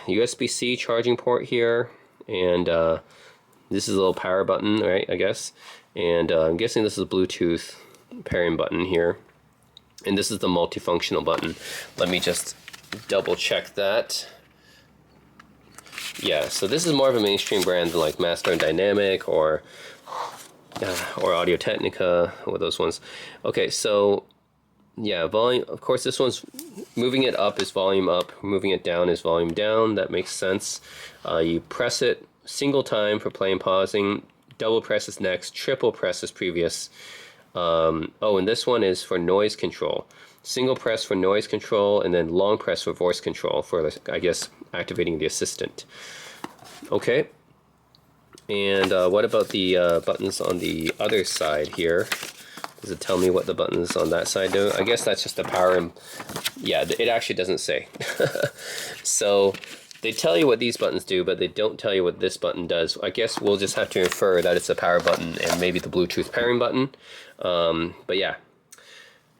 USB-C charging port here, and this is a little power button, right, I guess. And I'm guessing this is a Bluetooth pairing button here. And this is the multifunctional button. Let me just double check that. Yeah, so this is more of a mainstream brand than like Master and Dynamic or Audio Technica or those ones. Okay, so yeah, volume. Of course, this one's moving it up is volume up, moving it down is volume down. That makes sense. You press it single time for play and pausing. Double press is next. Triple press is previous. Oh, and this one is for noise control. Single press for noise control, and then long press for voice control for, I guess, activating the assistant. Okay. And what about the buttons on the other side here? Does it tell me what the buttons on that side do? I guess that's just the power and yeah, it actually doesn't say. So they tell you what these buttons do, but they don't tell you what this button does. I guess we'll just have to infer that it's a power button and maybe the Bluetooth pairing button. But yeah,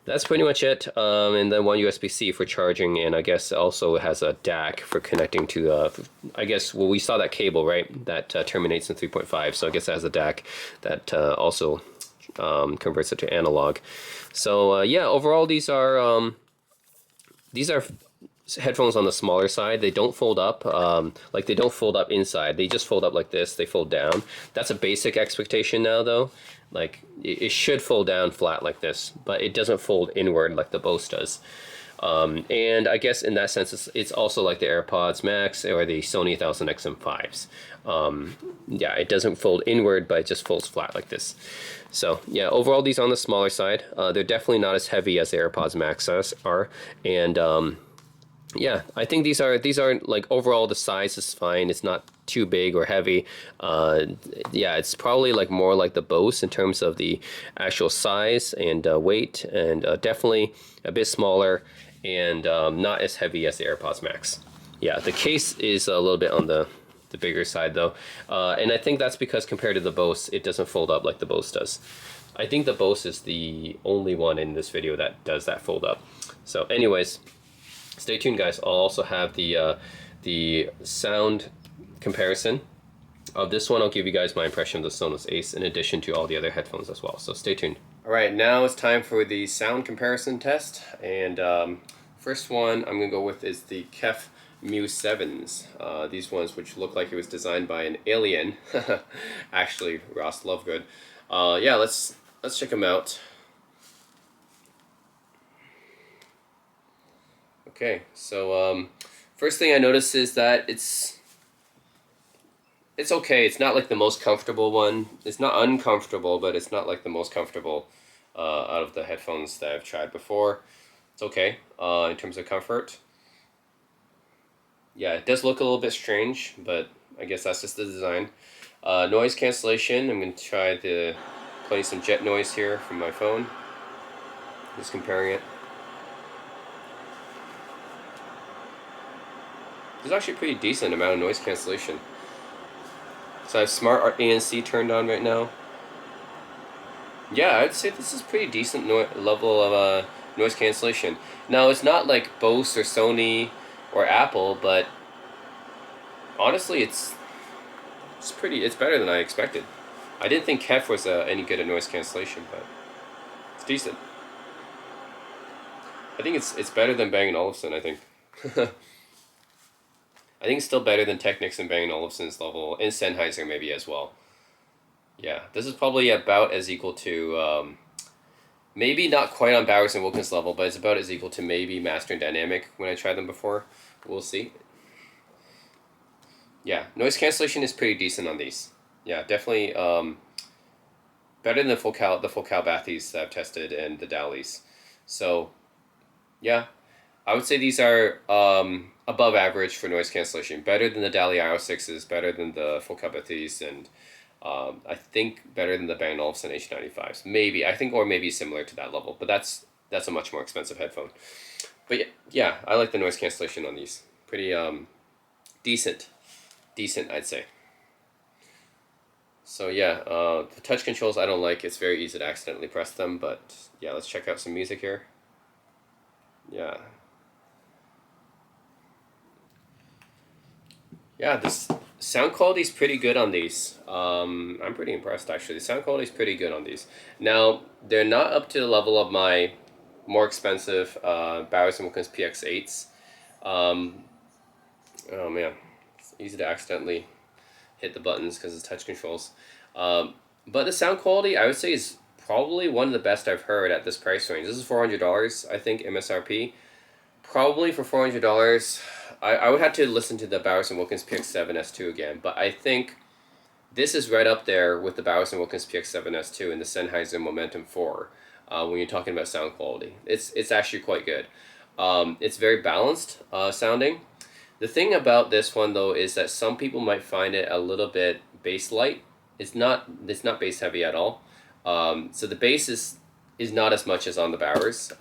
that's pretty much it. And then one USB-C for charging, and I guess also it has a DAC for connecting to, I guess, well, we saw that cable, right? That terminates in 3.5, so I guess it has a DAC that also converts it to analog. So yeah, overall these are headphones on the smaller side. They don't fold up, like they don't fold up inside. They just fold up like this. They fold down. That's a basic expectation now, though. Like it should fold down flat like this, but it doesn't fold inward like the Bose does. And I guess in that sense, it's also like the AirPods Max or the Sony 1000 XM5s. Yeah, it doesn't fold inward, but it just folds flat like this. So yeah, overall these are on the smaller side. They're definitely not as heavy as the AirPods Max are, and yeah, I think these are like overall the size is fine. It's not too big or heavy. Yeah, it's probably like more like the Bose in terms of the actual size and weight, and definitely a bit smaller and not as heavy as the AirPods Max. Yeah, the case is a little bit on the bigger side though, and I think that's because compared to the Bose, it doesn't fold up like the Bose does. I think the Bose is the only one in this video that does that fold up. So anyways, stay tuned, guys. I'll also have the sound comparison of this one. I'll give you guys my impression of the Sonos Ace in addition to all the other headphones as well. So stay tuned. All right, now it's time for the sound comparison test. And first one I'm gonna go with is the KEF MU7s. These ones, which look like it was designed by an alien, actually Ross Lovegood. Yeah, let's check them out. Okay, so first thing I notice is that it's okay. It's not like the most comfortable one. It's not uncomfortable, but it's not like the most comfortable out of the headphones that I've tried before. It's okay in terms of comfort. Yeah, it does look a little bit strange, but I guess that's just the design. Noise cancellation, I'm going to try playing some jet noise here from my phone. Just comparing it. There's actually a pretty decent amount of noise cancellation. So I have smart ANC turned on right now. Yeah, I'd say this is pretty decent level of noise cancellation. Now, it's not like Bose or Sony or Apple, but honestly, it's better than I expected. I didn't think KEF was any good at noise cancellation, but it's decent. I think it's better than Bang & Olufsen, I think. I think it's still better than Technics and Bang & Olufsen's level, and Sennheiser maybe as well. Yeah, this is probably about as equal to, maybe not quite on Bowers and Wilkins level, but it's about as equal to maybe Master and Dynamic when I tried them before. We'll see. Yeah, noise cancellation is pretty decent on these. Yeah, definitely better than the full cal Bathies that I've tested and the Dowleys. So, yeah, I would say these are above average for noise cancellation. Better than the Dowley IO6s, better than the full cal Bathies, and I think better than the Bang & Olufsen H95s. Maybe, I think, or maybe similar to that level, but that's a much more expensive headphone. But yeah, I like the noise cancellation on these. Pretty decent, I'd say. So yeah, the touch controls I don't like. It's very easy to accidentally press them, but yeah, let's check out some music here. Yeah. Yeah, this sound quality is pretty good on these. I'm pretty impressed, actually. The sound quality is pretty good on these. Now, they're not up to the level of my more expensive Bowers & Wilkins PX8s. Um, oh man, it's easy to accidentally hit the buttons because it's touch controls. Um, but the sound quality, I would say, is probably one of the best I've heard at this price range. This is $400, I think, MSRP. Probably for $400, I would have to listen to the Bowers & Wilkins PX7S2 again, but I think this is right up there with the Bowers & Wilkins PX7S2 and the Sennheiser Momentum 4 when you're talking about sound quality. It's actually quite good. It's very balanced sounding. The thing about this one though is that some people might find it a little bit bass light. It's not bass heavy at all. So the bass is not as much as on the Bowers.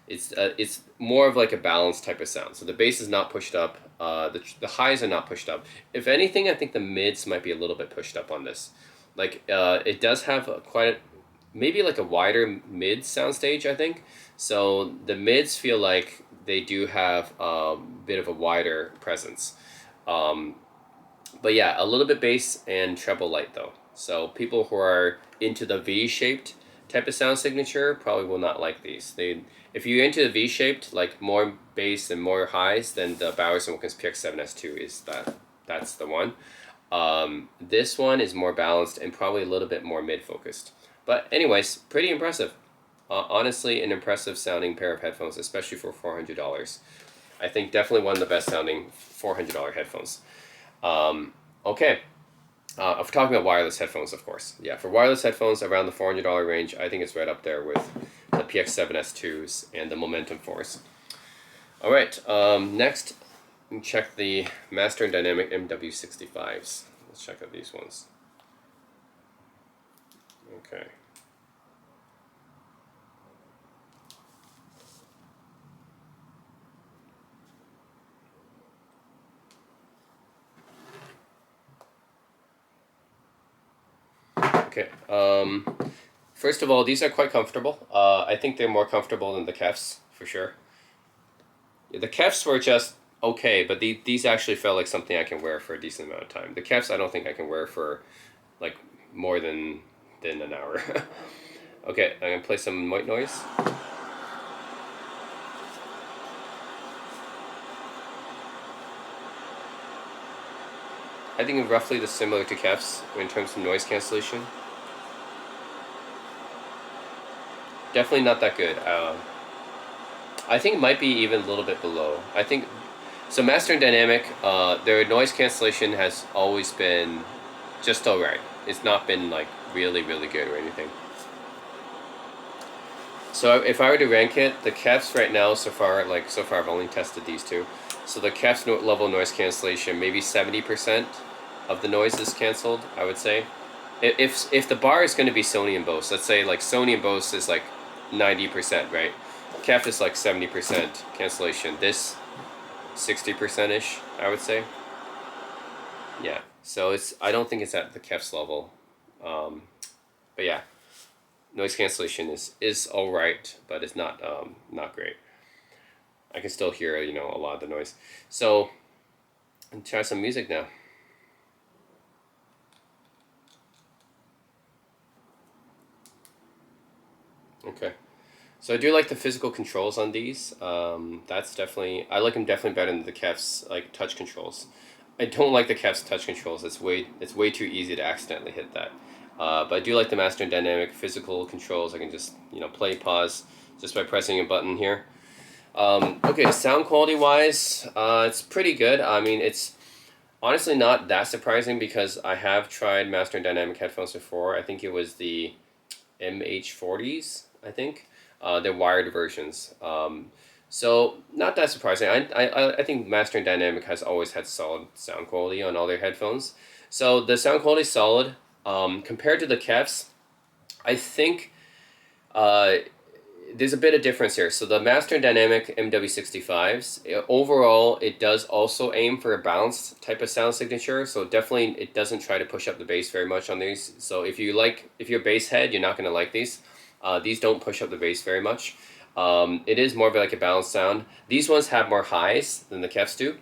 It's more of like a balanced type of sound. So the bass is not pushed up. The highs are not pushed up. If anything, I think the mids might be a little bit pushed up on this. Like it does have maybe like a wider mid soundstage, I think. So the mids feel like they do have a bit of a wider presence. But yeah, a little bit bass and treble light though. So people who are into the V-shaped type of sound signature probably will not like these. If you're into the V-shaped, like more bass and more highs, then the Bowers & Wilkins PX7S2 is that's the one. This one is more balanced and probably a little bit more mid-focused. But anyways, pretty impressive. Honestly, an impressive sounding pair of headphones, especially for $400. I think definitely one of the best sounding $400 headphones. Okay. If we're talking about wireless headphones, of course. Yeah, for wireless headphones around the $400 range, I think it's right up there with the PX7S2s and the Momentum 4s. All right, next, check the Master & Dynamic MW65s. Let's check out these ones. Okay. Okay. First of all, these are quite comfortable. I think they're more comfortable than the KEFs, for sure. The KEFs were just okay, but these actually felt like something I can wear for a decent amount of time. The KEFs I don't think I can wear for like more than an hour. Okay, I'm gonna play some white noise. I think roughly the similar to KEFs in terms of noise cancellation. Definitely not that good. I think it might be even a little bit below. I think so. Master and Dynamic, their noise cancellation has always been just alright. It's not been like really good or anything. So if I were to rank it, the KEFs right now so far I've only tested these two. So the KEFs level noise cancellation, maybe 70% of the noise is canceled, I would say. If the bar is going to be Sony and Bose, let's say like Sony and Bose is like 90%, right? KEF is like 70% cancellation. This 60%-ish, I would say. Yeah. So I don't think it's at the KEF's level. But yeah. Noise cancellation is all right, but it's not great. I can still hear a lot of the noise. So, let's try some music now. Okay, so I do like the physical controls on these. That's definitely I like them definitely better than the KEF's like touch controls. I don't like the KEF's touch controls. It's way too easy to accidentally hit that. But I do like the Master and Dynamic physical controls. I can just play, pause, just by pressing a button here. Okay, sound quality wise, it's pretty good. I mean, it's honestly not that surprising because I have tried Master and Dynamic headphones before. I think it was the MH40s, I think. They're wired versions. So not that surprising. I think Master and Dynamic has always had solid sound quality on all their headphones. So the sound quality is solid. Compared to the KEFs, I think there's a bit of difference here. So the Master and Dynamic MW65s, overall, it does also aim for a balanced type of sound signature. So definitely it doesn't try to push up the bass very much on these. So if you're a bass head, you're not going to like these. These don't push up the bass very much. It is more of like a balanced sound. These ones have more highs than the KEFs do.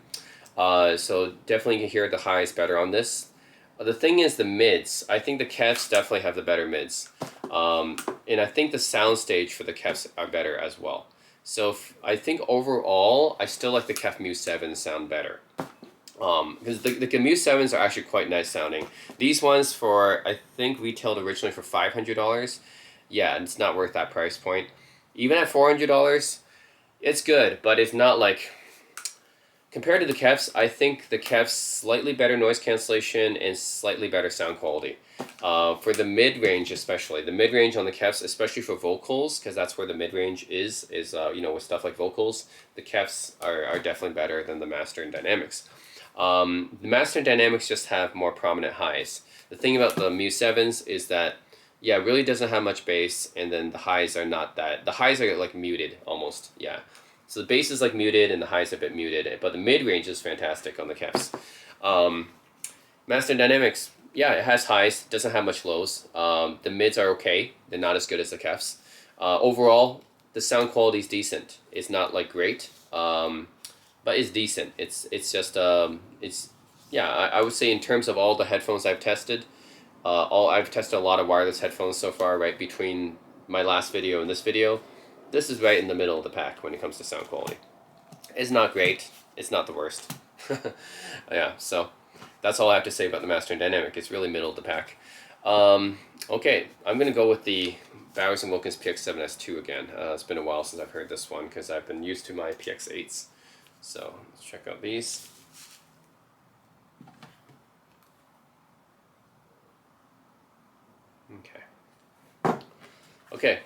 So definitely you can hear the highs better on this. The thing is the mids. I think the KEFs definitely have the better mids. And I think the soundstage for the KEFs are better as well. So I think overall, I still like the KEF MU7 sound better. Because the MU7s are actually quite nice sounding. These ones I think retailed originally for $500. Yeah, it's not worth that price point. Even at $400, it's good, but it's not like, compared to the KEFs, I think the KEFs slightly better noise cancellation and slightly better sound quality. For the mid-range especially, the mid-range on the KEFs, especially for vocals, because that's where the mid-range is with stuff like vocals, the KEFs are definitely better than the Master and Dynamics. The Master and Dynamics just have more prominent highs. The thing about the MU7s is that, yeah, it really doesn't have much bass, and then the highs are not that. The highs are like muted almost, yeah. So the bass is like muted and the highs are a bit muted, but the mid-range is fantastic on the KEFs. Master Dynamics, yeah, it has highs, doesn't have much lows. The mids are okay, they're not as good as the KEFs. Overall, the sound quality is decent. It's not like great, but it's decent. It's just yeah. I would say in terms of all the headphones I've tested, I've tested a lot of wireless headphones so far. Right between my last video and this video, this is right in the middle of the pack when it comes to sound quality. It's not great. It's not the worst. Yeah, so that's all I have to say about the Master and Dynamic. It's really middle of the pack. Okay, I'm going to go with the Bowers & Wilkins PX7S2 again. It's been a while since I've heard this one because I've been used to my PX8s. So let's check out these. Okay.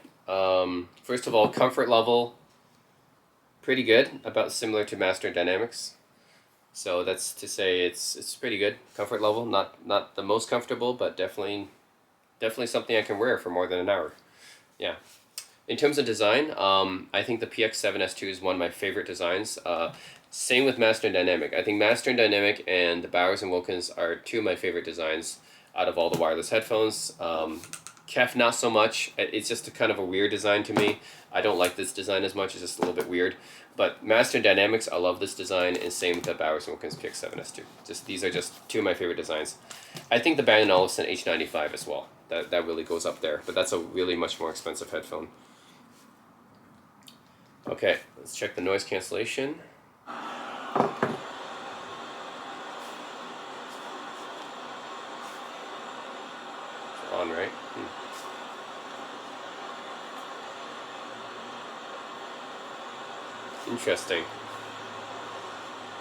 First of all, comfort level, pretty good, about similar to Master Dynamics. So that's to say it's pretty good. Comfort level, not the most comfortable, but definitely something I can wear for more than an hour. Yeah. In terms of design, I think the PX7S2 is one of my favorite designs. Same with Master Dynamic. I think Master Dynamic and the Bowers & Wilkins are two of my favorite designs out of all the wireless headphones. KEF, not so much. It's just a kind of a weird design to me. I don't like this design as much. It's just a little bit weird. But Master Dynamics, I love this design, and same with the Bowers & Wilkins PX7S2. These are just two of my favorite designs. I think the Bang & Olufsen H95 as well. That really goes up there, but that's a really much more expensive headphone. Okay, let's check the noise cancellation. It's on, right? Interesting.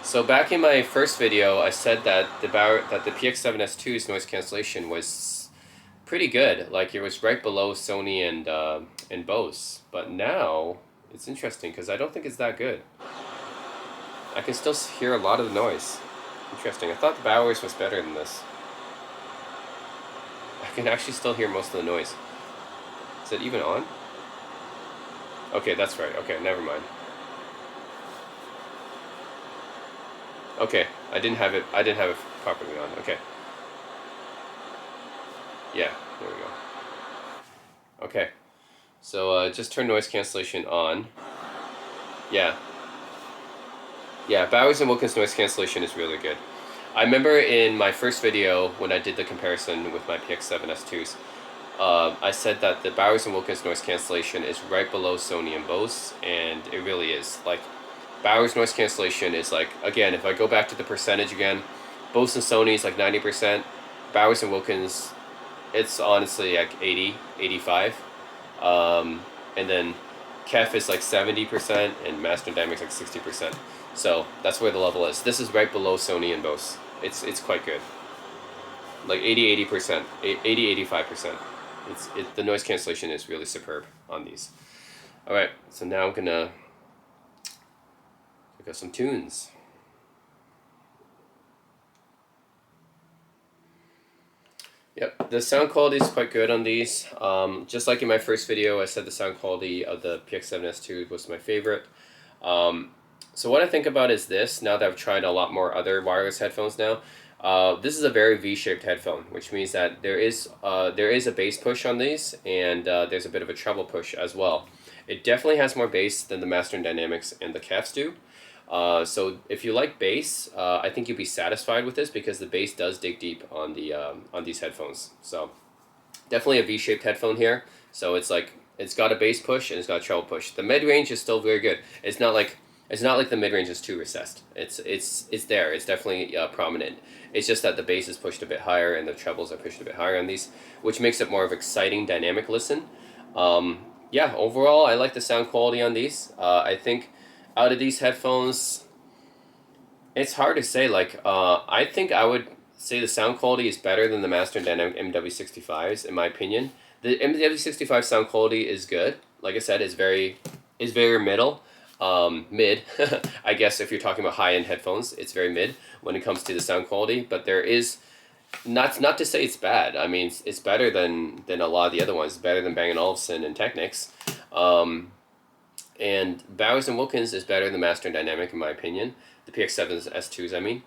So back in my first video, I said that the PX7S2's noise cancellation was pretty good. Like it was right below Sony and Bose. But now it's interesting because I don't think it's that good. I can still hear a lot of the noise. Interesting. I thought the Bowers was better than this. I can actually still hear most of the noise. Is it even on? Okay, that's right. Okay, never mind. Okay, I didn't have it properly on. Okay. Yeah, there we go. Okay. So just turn noise cancellation on. Yeah. Yeah, Bowers & Wilkins noise cancellation is really good. I remember in my first video when I did the comparison with my PX7S2s, I said that the Bowers & Wilkins noise cancellation is right below Sony and Bose, and it really is. Like, Bowers noise cancellation is like, again, if I go back to the percentage again, Bose and Sony is like 90%. Bowers & Wilkins, it's honestly like 80, 85. And then KEF is like 70% and Master Dynamics like 60%. So that's where the level is. This is right below Sony and Bose. It's quite good. Like 80%, 85%. The noise cancellation is really superb on these. All right, so now I'm gonna look at some tunes. Yep, the sound quality is quite good on these. Just like in my first video, I said the sound quality of the PX7S2 was my favorite. So what I think about is this, now that I've tried a lot more other wireless headphones now, this is a very V-shaped headphone, which means that there is a bass push on these, and there's a bit of a treble push as well. It definitely has more bass than the Master Dynamics and the KEFs do. So if you like bass, I think you'll be satisfied with this because the bass does dig deep on these headphones. So definitely a V-shaped headphone here. So it's like It's got a bass push and it's got a treble push. The mid range is still very good. It's not like the mid range is too recessed. It's there. It's definitely prominent. It's just that the bass is pushed a bit higher and the trebles are pushed a bit higher on these, which makes it more of exciting dynamic listen. Yeah, overall I like the sound quality on these. I think out of these headphones, it's hard to say. Like I think I would say the sound quality is better than the Master and Dynamic MW65s in my opinion. The MW65 sound quality is good. Like I said, is very middle. Mid, I guess if you're talking about high-end headphones, it's very mid when it comes to the sound quality. But there is not to say it's bad. I mean, it's better than a lot of the other ones. It's better than Bang & Olufsen and Technics. And Bowers & Wilkins is better than Master and Dynamic in my opinion. The PX7s, S2s, I mean.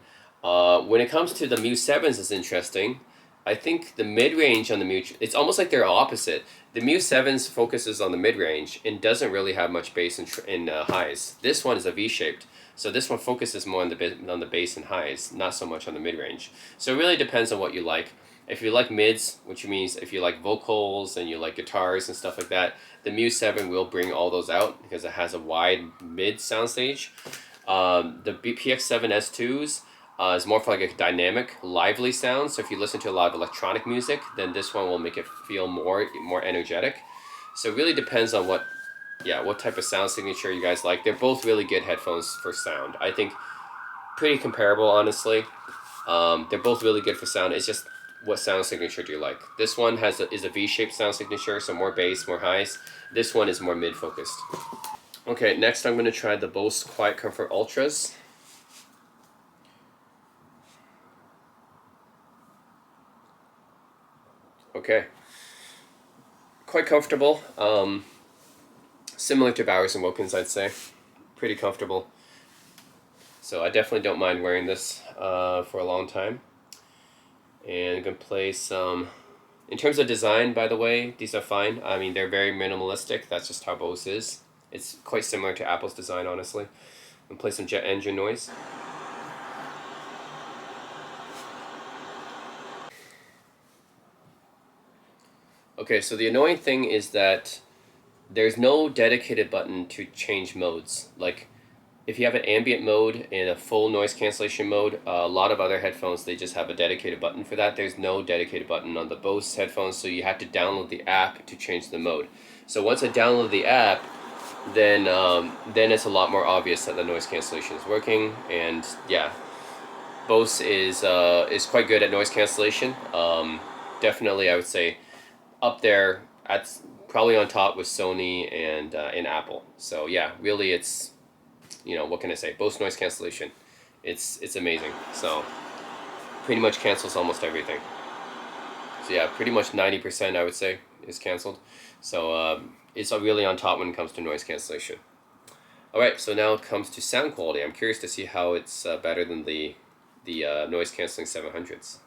When it comes to the MU7s, is interesting. I think the mid-range on the Mu, it's almost like they're opposite. The MU7s focuses on the mid-range and doesn't really have much bass in highs. This one is a V-shaped, so this one focuses more on the bass and highs, not so much on the mid-range. So it really depends on what you like. If you like mids, which means if you like vocals and you like guitars and stuff like that, the MU7 will bring all those out because it has a wide mid soundstage. The PX7 S2s is more for like a dynamic, lively sound. So if you listen to a lot of electronic music, then this one will make it feel more energetic. So it really depends on what type of sound signature you guys like. They're both really good headphones for sound. I think pretty comparable, honestly. They're both really good for sound. It's just what sound signature do you like? This one is a V-shaped sound signature, so more bass, more highs. This one is more mid-focused. Okay, next I'm going to try the Bose Quiet Comfort Ultras. Okay, quite comfortable. Similar to Bowers & Wilkins, I'd say. Pretty comfortable. So I definitely don't mind wearing this for a long time. And I'm going to play some... In terms of design, by the way, these are fine. I mean, they're very minimalistic. That's just how Bose is. It's quite similar to Apple's design, honestly. I'm going to play some jet engine noise. Okay, so the annoying thing is that there's no dedicated button to change modes. Like, if you have an ambient mode and a full noise cancellation mode, a lot of other headphones, they just have a dedicated button for that. There's no dedicated button on the Bose headphones, so you have to download the app to change the mode. So once I download the app, then it's a lot more obvious that the noise cancellation is working. And yeah, Bose is quite good at noise cancellation. Definitely, I would say up there at probably on top with Sony and Apple. So yeah, really, it's, you know, what can I say? Bose noise cancellation, it's amazing. So pretty much cancels almost everything. So yeah, pretty much 90% I would say is canceled. So it's really on top when it comes to noise cancellation. All right, so now it comes to sound quality. I'm curious to see how it's better than the noise canceling 700s.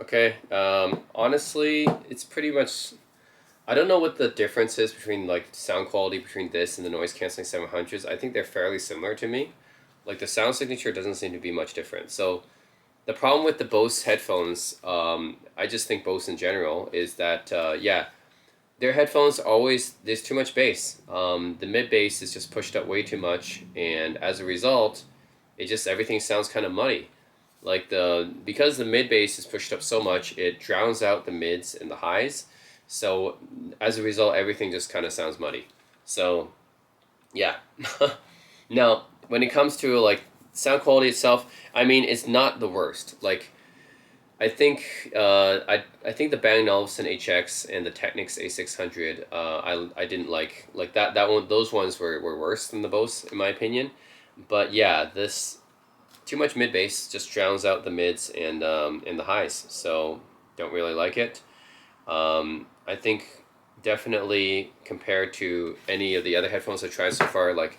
Okay, honestly, it's pretty much, I don't know what the difference is between like sound quality between this and the noise canceling 700s. I think they're fairly similar to me. Like the sound signature doesn't seem to be much different. So the problem with the Bose headphones, I just think Bose in general, is that, yeah, their headphones always, there's too much bass. The mid bass is just pushed up way too much, and as a result, everything sounds kind of muddy. Like because the mid bass is pushed up so much, it drowns out the mids and the highs. So as a result, everything just kind of sounds muddy. So yeah. Now, when it comes to like sound quality itself, I mean, it's not the worst. Like, I think I think the Bang & Olufsen HX and the Technics A600 I didn't like that one. Those ones were worse than the Bose in my opinion. But yeah, this too much mid bass just drowns out the mids and the highs. So don't really like it. I think definitely compared to any of the other headphones I've tried so far, like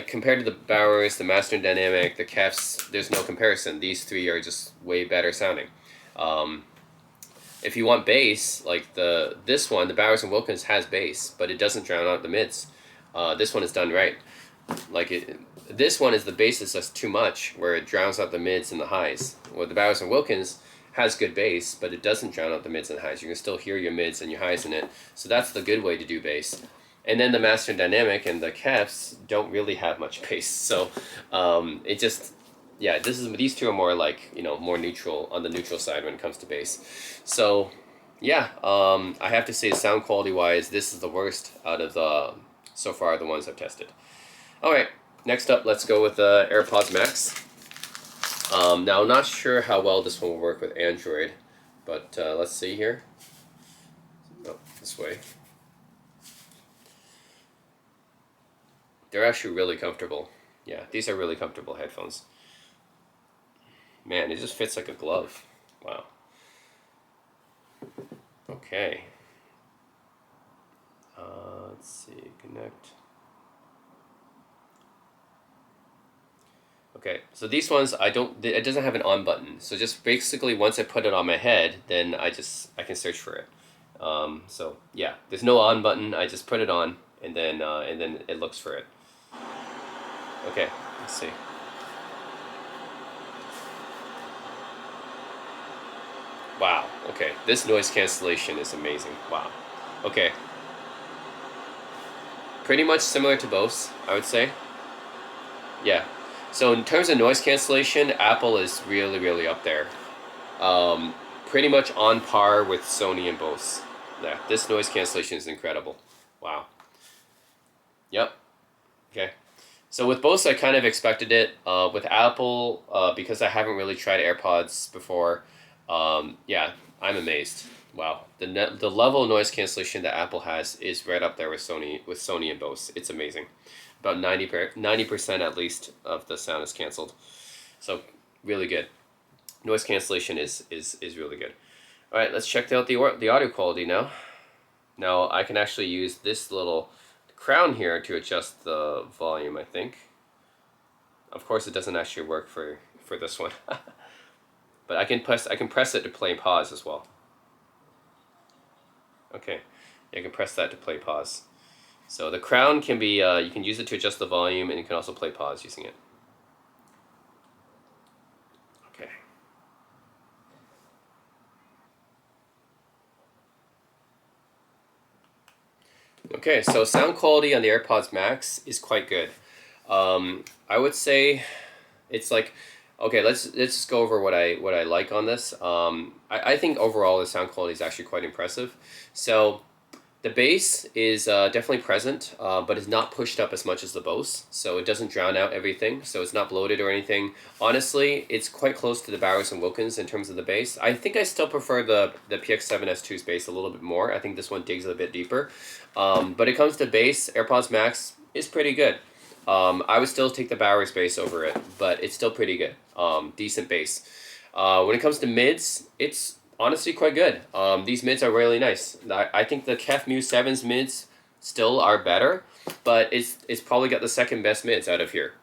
compared to the Bowers, the Master and Dynamic, the KEFs, there's no comparison. These three are just way better sounding. If you want bass, like this one, the Bowers & Wilkins has bass, but it doesn't drown out the mids. This one is done right. Like this one is the bass is just too much, where it drowns out the mids and the highs. Well, the Bowers and Wilkins has good bass, but it doesn't drown out the mids and highs. You can still hear your mids and your highs in it. So that's the good way to do bass. And then the Master Dynamic and the KEFs don't really have much bass. So it just, yeah, these two are more like, you know, more neutral, on the neutral side when it comes to bass. So yeah, I have to say sound quality wise, this is the worst out of the, so far, the ones I've tested. All right, next up, let's go with the AirPods Max. Now, I'm not sure how well this one will work with Android, but let's see here. Oh, this way. They're actually really comfortable. Yeah, these are really comfortable headphones. Man, it just fits like a glove. Wow. Okay. Let's see, connect. Okay, so these ones, it doesn't have an on button. So just basically once I put it on my head, then I can search for it. So yeah, there's no on button. I just put it on, and then it looks for it. Okay, let's see. Wow, okay, this noise cancellation is amazing. Wow. Okay. Pretty much similar to Bose, I would say. Yeah. So in terms of noise cancellation, Apple is really, really up there. Pretty much on par with Sony and Bose. Yeah, this noise cancellation is incredible. Wow. Yep. Okay. So with Bose, I kind of expected it. With Apple, because I haven't really tried AirPods before, yeah, I'm amazed. Wow, the level of noise cancellation that Apple has is right up there with Sony and Bose. It's amazing. About 90% at least of the sound is canceled. So really good. Noise cancellation is really good. All right, let's check out the audio quality now. Now I can actually use this little crown here to adjust the volume, I think. Of course, it doesn't actually work for this one. But I can press it to play pause as well. Okay, you can press that to play pause. So the crown can be, you can use it to adjust the volume, and you can also play pause using it. Okay. Okay, so sound quality on the AirPods Max is quite good. I would say it's like, okay, let's just go over what I like on this. I think overall the sound quality is actually quite impressive. So the bass is definitely present, but is not pushed up as much as the Bose, so it doesn't drown out everything, so it's not bloated or anything. Honestly, it's quite close to the Bowers and Wilkins in terms of the bass. I think I still prefer the PX7S2's bass a little bit more. I think this one digs a bit deeper. But it comes to bass, AirPods Max is pretty good. I would still take the Bowers bass over it, but it's still pretty good. Decent bass. When it comes to mids, it's honestly quite good. These mids are really nice. I think the KEF MU7's mids still are better, but it's probably got the second best mids out of here.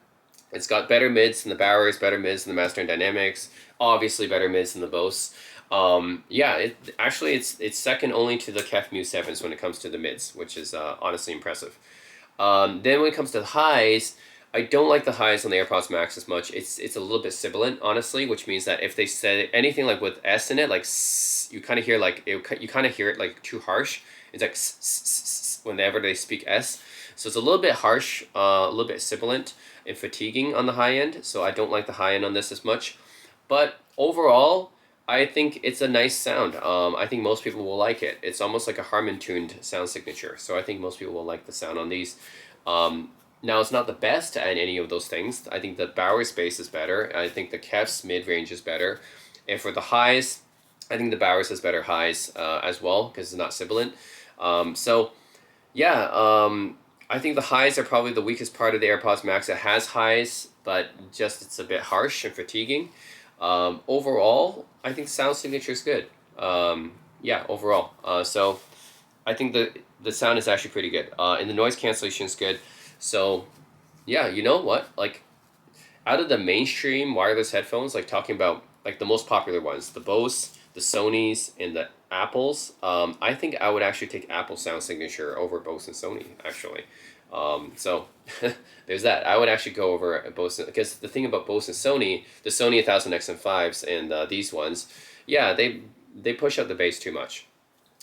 It's got better mids than the Bowers, better mids than the Master and Dynamics, obviously better mids than the Bose. Yeah, it's second only to the KEF MU7s when it comes to the mids, which is honestly impressive. Then when it comes to the highs, I don't like the highs on the AirPods Max as much. It's a little bit sibilant, honestly, which means that if they said anything like with S in it, like you kind of hear you kind of hear it like too harsh. It's like whenever they speak S. So it's a little bit harsh, a little bit sibilant and fatiguing on the high end. So I don't like the high end on this as much. But overall, I think it's a nice sound. I think most people will like it. It's almost like a Harman-tuned sound signature. So I think most people will like the sound on these. Now, it's not the best at any of those things. I think the Bowers bass is better. I think the KEF's mid-range is better. And for the highs, I think the Bowers has better highs as well because it's not sibilant. So, yeah, I think the highs are probably the weakest part of the AirPods Max. It has highs, but just it's a bit harsh and fatiguing. Overall, I think the sound signature is good. Yeah, overall. So I think the sound is actually pretty good. And the noise cancellation is good. So, yeah, you know what? Like, out of the mainstream wireless headphones, like talking about like the most popular ones, the Bose, the Sonys, and the Apples, I think I would actually take Apple sound signature over Bose and Sony, actually. So there's that. I would actually go over Bose, because the thing about Bose and Sony, the Sony 1000XM5s and these ones, yeah, they push up the bass too much.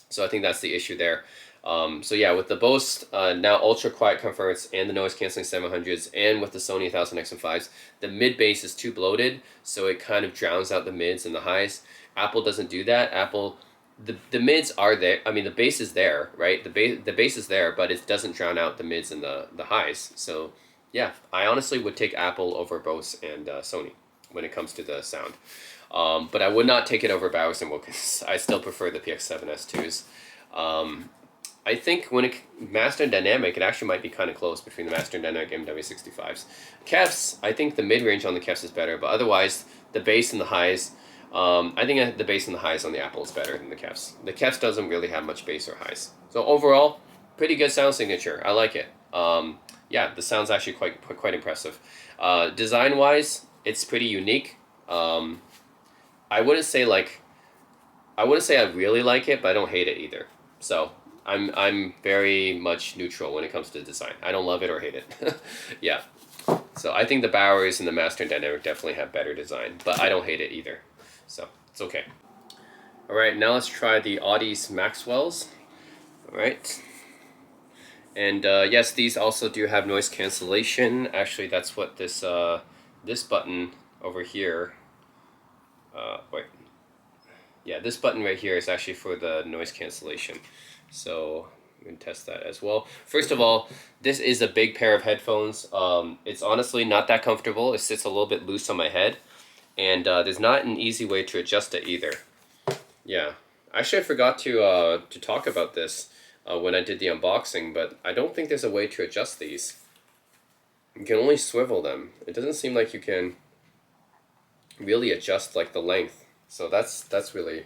So I think that's the issue there. So yeah, with the Bose now ultra quiet comforts and the noise canceling 700s, and with the Sony 1000XM5s, the mid bass is too bloated, so it kind of drowns out the mids and the highs. Apple doesn't do that. Apple, the mids are there. I mean, the bass is there, right? The bass is there, but it doesn't drown out the mids and the highs. So yeah, I honestly would take Apple over Bose and Sony when it comes to the sound. But I would not take it over Bowers and Wilkins. I still prefer the PX7S2s. I think when it Master and Dynamic, it actually might be kind of close between the Master and Dynamic MW65s. KEFs, I think the mid-range on the KEFs is better, but otherwise the bass and the highs, I think the bass and the highs on the Apple is better than the KEFs. The KEFs doesn't really have much bass or highs. So overall, pretty good sound signature. I like it. Yeah, the sound's actually quite impressive. Design-wise, it's pretty unique. I wouldn't say I really like it, but I don't hate it either. So I'm very much neutral when it comes to design. I don't love it or hate it. Yeah. So I think the Bowers and the Master and Dynamic definitely have better design, but I don't hate it either. So it's okay. All right, now let's try the Audeze Maxwells. All right. And yes, these also do have noise cancellation. Actually, that's what this this button over here. Wait. Yeah, this button right here is actually for the noise cancellation. So we can test that as well. First of all, this is a big pair of headphones. It's honestly not that comfortable. It sits a little bit loose on my head, and there's not an easy way to adjust it either. Yeah, actually I forgot to talk about this when I did the unboxing, but I don't think there's a way to adjust these. You can only swivel them. It doesn't seem like you can really adjust like the length. So that's really,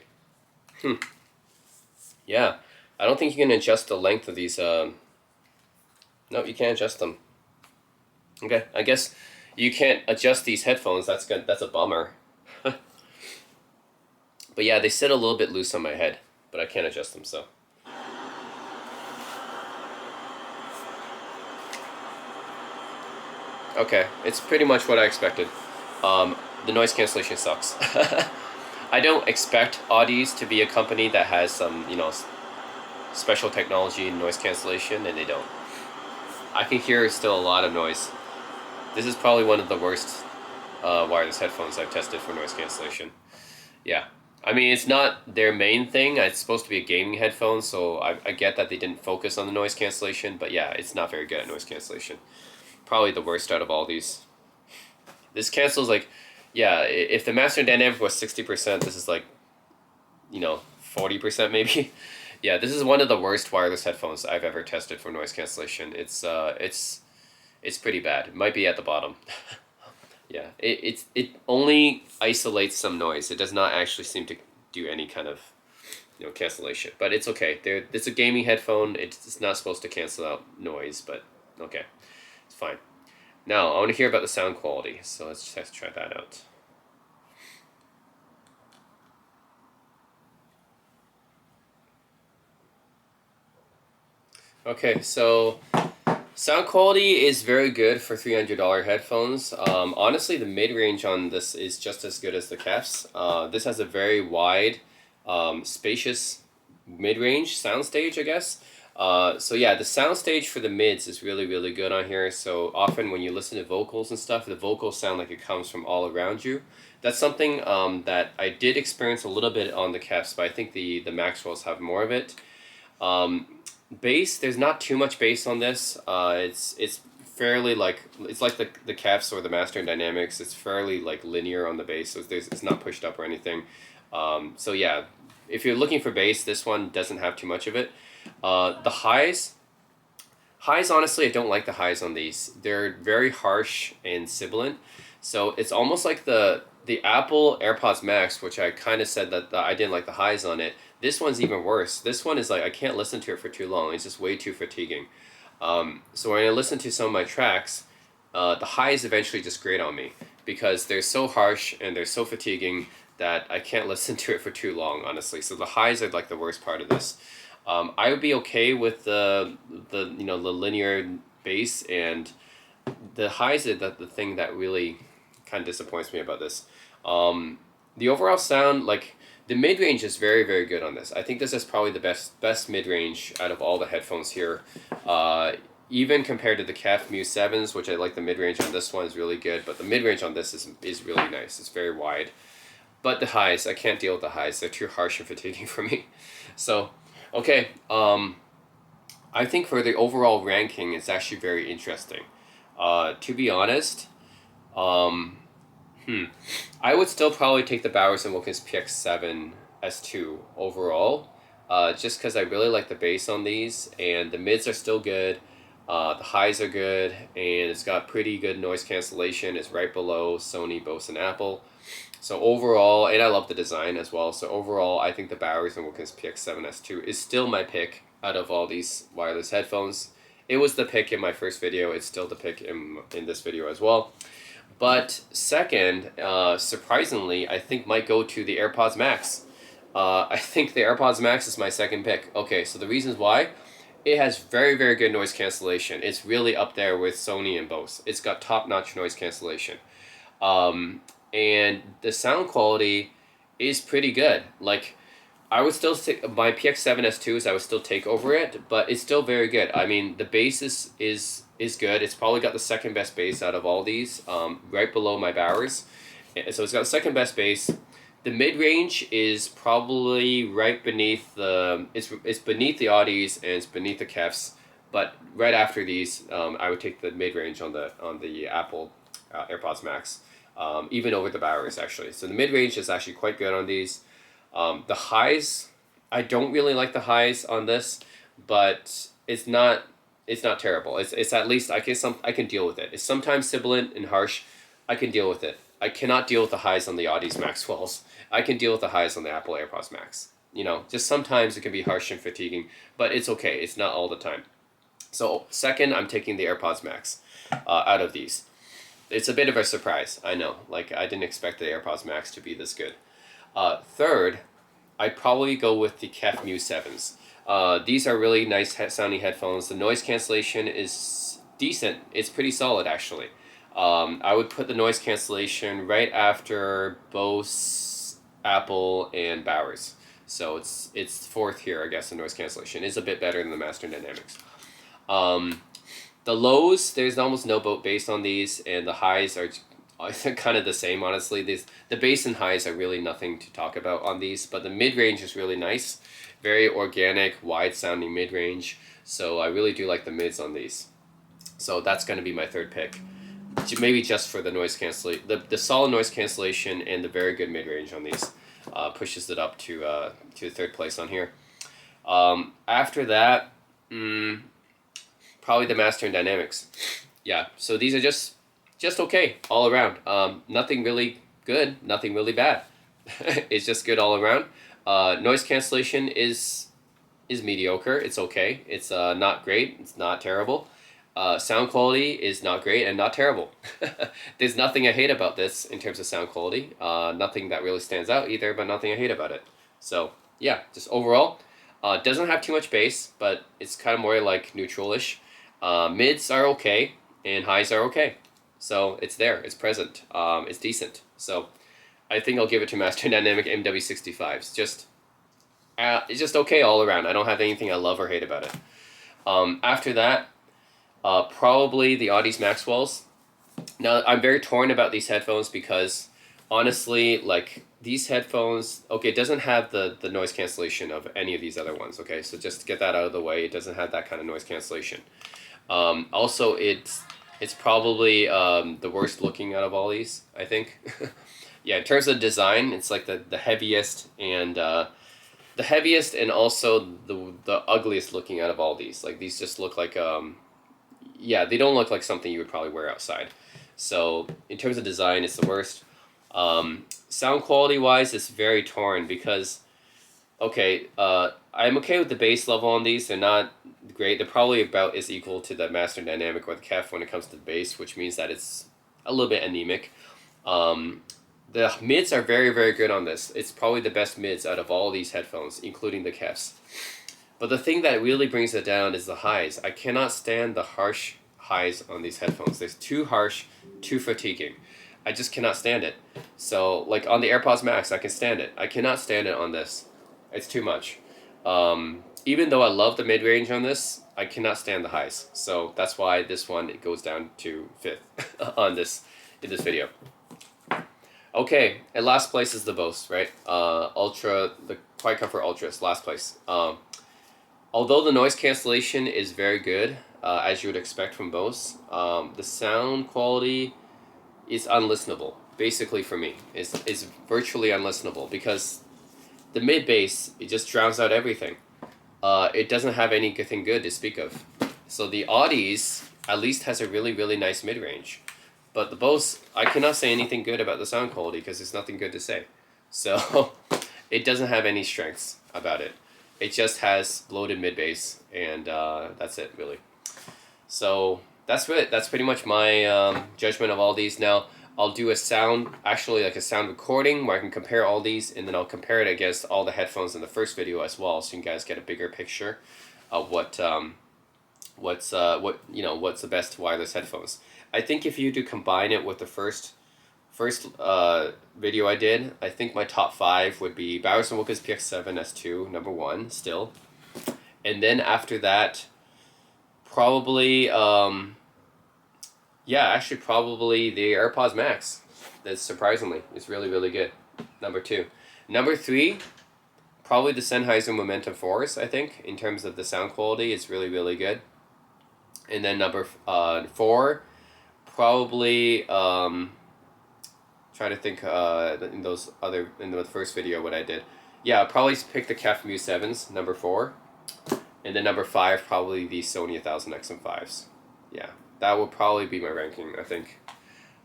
yeah. I don't think you can adjust the length of these. No, you can't adjust them. Okay, I guess you can't adjust these headphones. That's good. That's a bummer. But yeah, they sit a little bit loose on my head, but I can't adjust them. So. Okay, it's pretty much what I expected. The noise cancellation sucks. I don't expect Audeze to be a company that has some, special technology in noise cancellation, and they don't. I can hear still a lot of noise. This is probably one of the worst wireless headphones I've tested for noise cancellation. Yeah. I mean, it's not their main thing. It's supposed to be a gaming headphone, so I get that they didn't focus on the noise cancellation, but yeah, it's not very good at noise cancellation. Probably the worst out of all these. This cancels like, yeah, if the Master Dynamic was 60%, this is like, 40% maybe. Yeah, this is one of the worst wireless headphones I've ever tested for noise cancellation. It's pretty bad. It might be at the bottom. Yeah, it only isolates some noise. It does not actually seem to do any kind of cancellation. But it's okay. It's a gaming headphone. It's not supposed to cancel out noise, but okay, it's fine. Now I want to hear about the sound quality. So let's try that out. Okay, so sound quality is very good for $300 headphones. Honestly, the mid-range on this is just as good as the KEFs. This has a very wide, spacious mid-range soundstage, I guess. So yeah, the soundstage for the mids is really, really good on here. So often when you listen to vocals and stuff, the vocals sound like it comes from all around you. That's something that I did experience a little bit on the KEFs, but I think the Maxwells have more of it. Bass, there's not too much bass on this. It's fairly it's like the KEFs or the Master and Dynamics. It's fairly like linear on the bass, so it's not pushed up or anything. So yeah, if you're looking for bass, this one doesn't have too much of it. The highs, honestly, I don't like the highs on these. They're very harsh and sibilant. So it's almost like the Apple AirPods Max, which I kind of said that I didn't like the highs on it. This one's even worse. This one is like, I can't listen to it for too long. It's just way too fatiguing. So when I listen to some of my tracks, the highs eventually just grate on me because they're so harsh and they're so fatiguing that I can't listen to it for too long, honestly. So the highs are like the worst part of this. I would be okay with the linear bass, and the highs are the thing that really kind of disappoints me about this. The overall sound, like the mid range, is very very good on this. I think this is probably the best mid range out of all the headphones here. Even compared to the KEF MU7s, which I like the mid range on this one is really good, but the mid range on this is really nice. It's very wide. But the highs, I can't deal with the highs. They're too harsh and fatiguing for me. So, okay. I think for the overall ranking, it's actually very interesting. To be honest, I would still probably take the Bowers and Wilkins PX7 S2 overall, just because I really like the bass on these, and the mids are still good. The highs are good, and it's got pretty good noise cancellation. It's right below Sony, Bose, and Apple. So overall, and I love the design as well. So overall, I think the Bowers and Wilkins PX7S2 is still my pick out of all these wireless headphones. It was the pick in my first video. It's still the pick in this video as well. But second, surprisingly, I think might go to the AirPods Max. I think the AirPods Max is my second pick. Okay, so the reasons why: it has very, very good noise cancellation. It's really up there with Sony and Bose. It's got top-notch noise cancellation. And the sound quality is pretty good. Like, I would still take my PX7S2s. I would still take over it, but it's still very good. I mean, the bass is good. It's probably got the second best bass out of all these, right below my Bowers. So it's got the second best bass. The mid range is probably right beneath the it's beneath the Audis and it's beneath the KEFs, but right after these, I would take the mid range on the Apple AirPods Max. Even over the Bowers, actually. So the mid-range is actually quite good on these. The highs, I don't really like the highs on this, but it's not terrible. It's at least I can deal with it. It's sometimes sibilant and harsh. I can deal with it. I cannot deal with the highs on the Audeze Maxwells. I can deal with the highs on the Apple AirPods Max. You know, just sometimes it can be harsh and fatiguing, but it's okay. It's not all the time. So second, I'm taking the AirPods Max out of these. It's a bit of a surprise, I know. Like, I didn't expect the AirPods Max to be this good. Third, I'd probably go with the KEF MU7s. These are really nice sounding headphones. The noise cancellation is decent. It's pretty solid, actually. I would put the noise cancellation right after Bose, Apple, and Bowers. So it's fourth here, I guess, the noise cancellation. It's a bit better than the Master Dynamics. The lows, there's almost no bass on these, and the highs are kind of the same, honestly. The bass and highs are really nothing to talk about on these, but the mid-range is really nice. Very organic, wide-sounding mid-range, so I really do like the mids on these. So that's going to be my third pick. Maybe just for the noise cancellation, the solid noise cancellation and the very good mid-range on these pushes it up to third place on here. After that, probably the Master and Dynamics. Yeah, so these are just okay all around. Nothing really good, nothing really bad. It's just good all around. Noise cancellation is mediocre. It's okay. It's not great. It's not terrible. Sound quality is not great and not terrible. There's nothing I hate about this in terms of sound quality. Nothing that really stands out either, but nothing I hate about it. So yeah, just overall, doesn't have too much bass, but it's kind of more like neutral-ish. Mids are okay, and highs are okay. So it's there, it's present, it's decent. So I think I'll give it to Master Dynamic MW65s. It's just okay all around. I don't have anything I love or hate about it. After that, probably the Audeze Maxwells. Now, I'm very torn about these headphones because, honestly, like, these headphones, okay, it doesn't have the noise cancellation of any of these other ones, okay? So just to get that out of the way, it doesn't have that kind of noise cancellation. Also, it's probably the worst looking out of all these, I think. Yeah, in terms of design, it's like the heaviest and also the ugliest looking out of all these. Like, these just look like yeah, they don't look like something you would probably wear outside. So in terms of design, it's the worst. Sound quality wise, it's very torn because, okay, I'm okay with the bass level on these. They're not great. They're probably about as equal to the Master Dynamic or the KEF when it comes to the bass, which means that it's a little bit anemic. The mids are very, very good on this. It's probably the best mids out of all these headphones, including the KEFs. But the thing that really brings it down is the highs. I cannot stand the harsh highs on these headphones. They're too harsh, too fatiguing. I just cannot stand it. So like on the AirPods Max, I can stand it. I cannot stand it on this. It's too much. Even though I love the mid-range on this, I cannot stand the highs. So that's why this one, it goes down to 5th on this, in this video. Okay, and last place is the Bose, right? The Quiet Comfort Ultra is last place. Although the noise cancellation is very good, as you would expect from Bose, the sound quality is unlistenable. Basically for me, is virtually unlistenable because the mid bass, it just drowns out everything. It doesn't have anything good to speak of. So the Audeze at least has a really, really nice mid range. But the Bose, I cannot say anything good about the sound quality because there's nothing good to say. So it doesn't have any strengths about it. It just has bloated mid bass, and that's it really. So that's it. That's pretty much my judgment of all these. Now I'll do a sound, actually like a sound recording where I can compare all these, and then I'll compare it against all the headphones in the first video as well, so you guys get a bigger picture of what's the best wireless headphones. I think if you do combine it with the first video I did, I think my top 5 would be Bowers & Wilkins PX7 S2, number 1 still, and then after that, probably probably the AirPods Max. That's surprisingly, it's really, really good. Number 2. Number 3, probably the Sennheiser Momentum 4s, I think, in terms of the sound quality, it's really, really good. And then number 4, probably, try to think in the first video what I did. Yeah, I'll probably pick the KEF MU7s, number 4. And then number 5, probably the Sony 1000XM5s. Yeah, that will probably be my ranking, I think.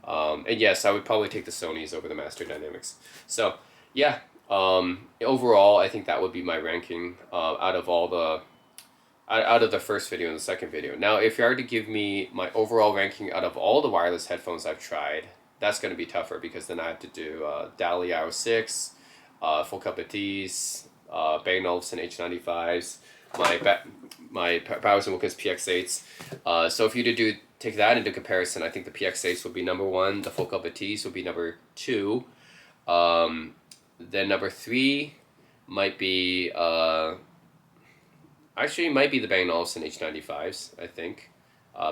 And yes, I would probably take the Sonys over the Master Dynamics. So, yeah, overall, I think that would be my ranking out of the first video and the second video. Now, if you are to give me my overall ranking out of all the wireless headphones I've tried, that's going to be tougher because then I have to do Dali IO6, Full Cup of Teas, Bang & Olufsen H95s, my Bowers & Wilkins PX8s. So if you take that into comparison, I think the PX8s would be number 1, the Full Cup of Teas would be number 2, then number 3 might be might be the Bang & Olufsen H95s, I think.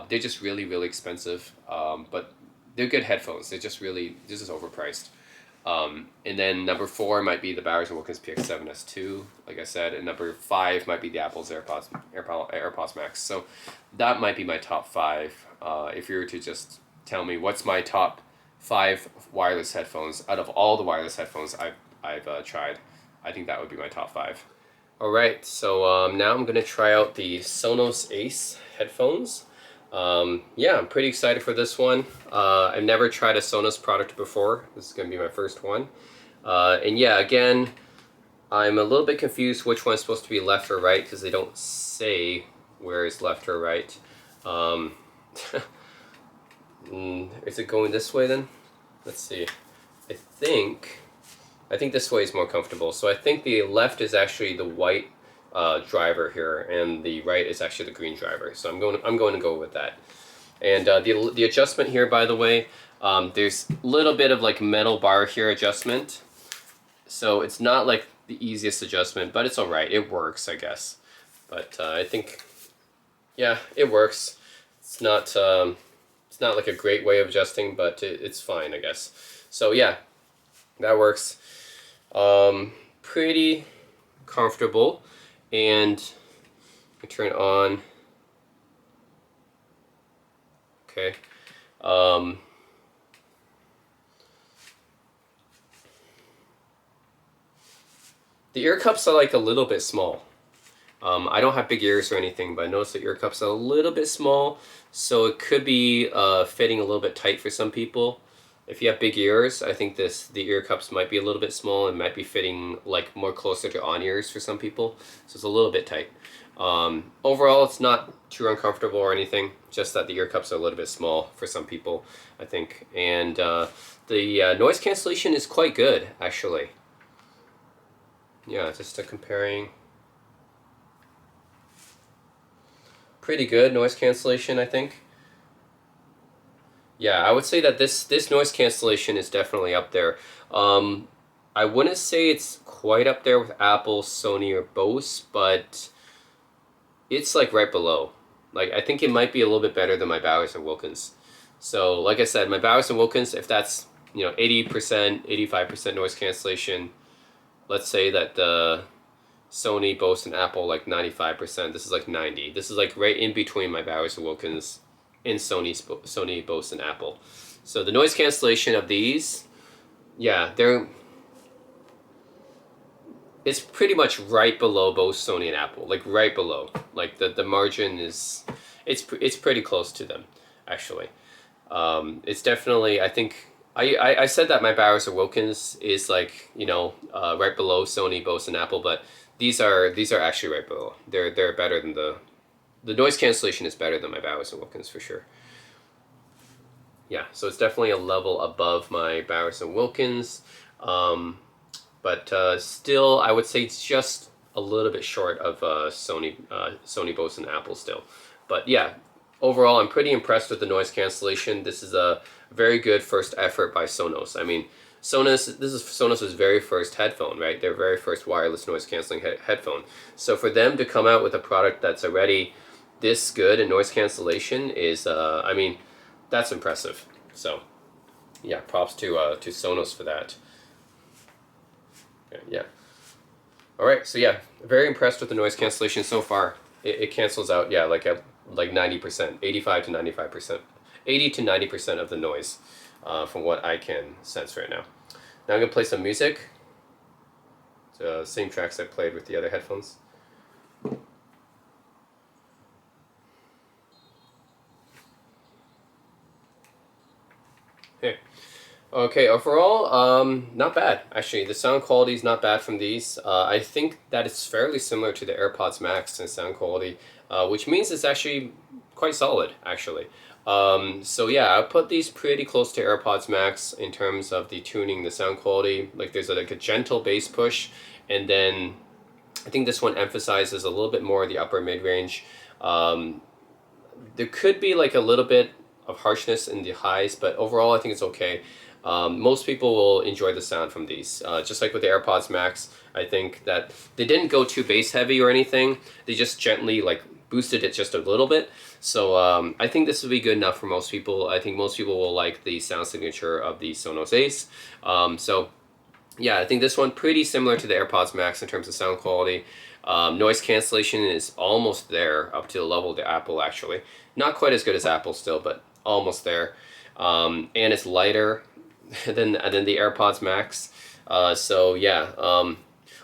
They're just really, really expensive, but they're good headphones. They're just overpriced. And then number 4 might be the Bowers & Wilkins PX7 S2, like I said, and number 5 might be the Apple's AirPods Max. So that might be my top 5. If you were to just tell me what's my top 5 wireless headphones out of all the wireless headphones I've tried, I think that would be my top 5. Alright, so now I'm going to try out the Sonos Ace headphones. Yeah, I'm pretty excited for this one. I've never tried a Sonos product before. This is going to be my first one. And yeah, again, I'm a little bit confused which one's supposed to be left or right because they don't say where is left or right. Is it going this way then? Let's see. I think this way is more comfortable. So I think the left is actually the white driver here, and the right is actually the green driver. So I'm going to go with that. And the adjustment here, by the way, there's a little bit of like metal bar here adjustment. So it's not like the easiest adjustment, but it's all right. It works, I guess. But I think, yeah, it works. It's not like a great way of adjusting, but it's fine, I guess. So yeah, that works. Pretty comfortable, and I turn it on. Okay. The ear cups are like a little bit small. I don't have big ears or anything, but I noticed the ear cups are a little bit small, so it could be fitting a little bit tight for some people. If you have big ears, I think the ear cups might be a little bit small and might be fitting like more closer to on ears for some people, so it's a little bit tight. Overall, it's not too uncomfortable or anything, just that the ear cups are a little bit small for some people, I think. And the noise cancellation is quite good, actually. Yeah, just comparing. Pretty good noise cancellation, I think. Yeah, I would say that this noise cancellation is definitely up there. Um, I wouldn't say it's quite up there with Apple, Sony, or Bose, but it's like right below. Like I think it might be a little bit better than my Bowers and Wilkins. So like I said, my Bowers and Wilkins, if that's 80%, 85% noise cancellation, let's say that the Sony, Bose, and Apple like 95%. This is like 90. This is like right in between my Bowers and Wilkins and Sony, Bose, and Apple. So the noise cancellation of these, yeah, it's pretty much right below both Sony and Apple, like right below. Like the margin is, it's pretty close to them, actually. It's definitely, I think, I said that my Bowers or Wilkins is like right below Sony, Bose, and Apple, but these are actually right below. They're better than the noise cancellation is better than my Bowers and Wilkins for sure. Yeah, so it's definitely a level above my Bowers and Wilkins. But still, I would say it's just a little bit short of Sony, Bose, and Apple still. But yeah, overall, I'm pretty impressed with the noise cancellation. This is a very good first effort by Sonos. I mean, this is Sonos's very first headphone, right? Their very first wireless noise canceling headphone. So for them to come out with a product that's already this good in noise cancellation is, I mean, that's impressive. So yeah, props to Sonos for that. Yeah. All right. So yeah, very impressed with the noise cancellation so far. It cancels out, yeah, like 90%, 85 to 95%, 80 to 90% of the noise, from what I can sense right now. Now I'm gonna play some music. Same tracks I played with the other headphones. Hey. Okay, overall, not bad. Actually, the sound quality is not bad from these. I think that it's fairly similar to the AirPods Max in sound quality, which means it's actually quite solid, actually. So yeah, I put these pretty close to AirPods Max in terms of the tuning, the sound quality. Like there's like a gentle bass push, and then I think this one emphasizes a little bit more the upper mid-range. There could be like a little bit of harshness in the highs, but overall I think it's okay. Most people will enjoy the sound from these. Just like with the AirPods Max, I think that they didn't go too bass heavy or anything. They just gently like boosted it just a little bit. So I think this will be good enough for most people. I think most people will like the sound signature of the Sonos Ace. So yeah, I think this one pretty similar to the AirPods Max in terms of sound quality. Noise cancellation is almost there, up to the level of the Apple actually. Not quite as good as Apple still, but almost there. And it's lighter than the AirPods Max. So yeah,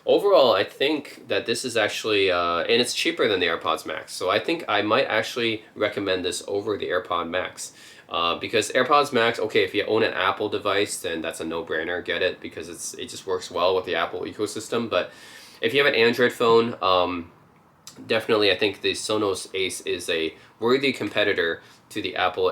overall I think that this is actually, and it's cheaper than the AirPods Max. So I think I might actually recommend this over the AirPod Max. Because AirPods Max, okay, if you own an Apple device, then that's a no-brainer, get it, because it just works well with the Apple ecosystem. But if you have an Android phone, definitely I think the Sonos Ace is a worthy competitor to the Apple.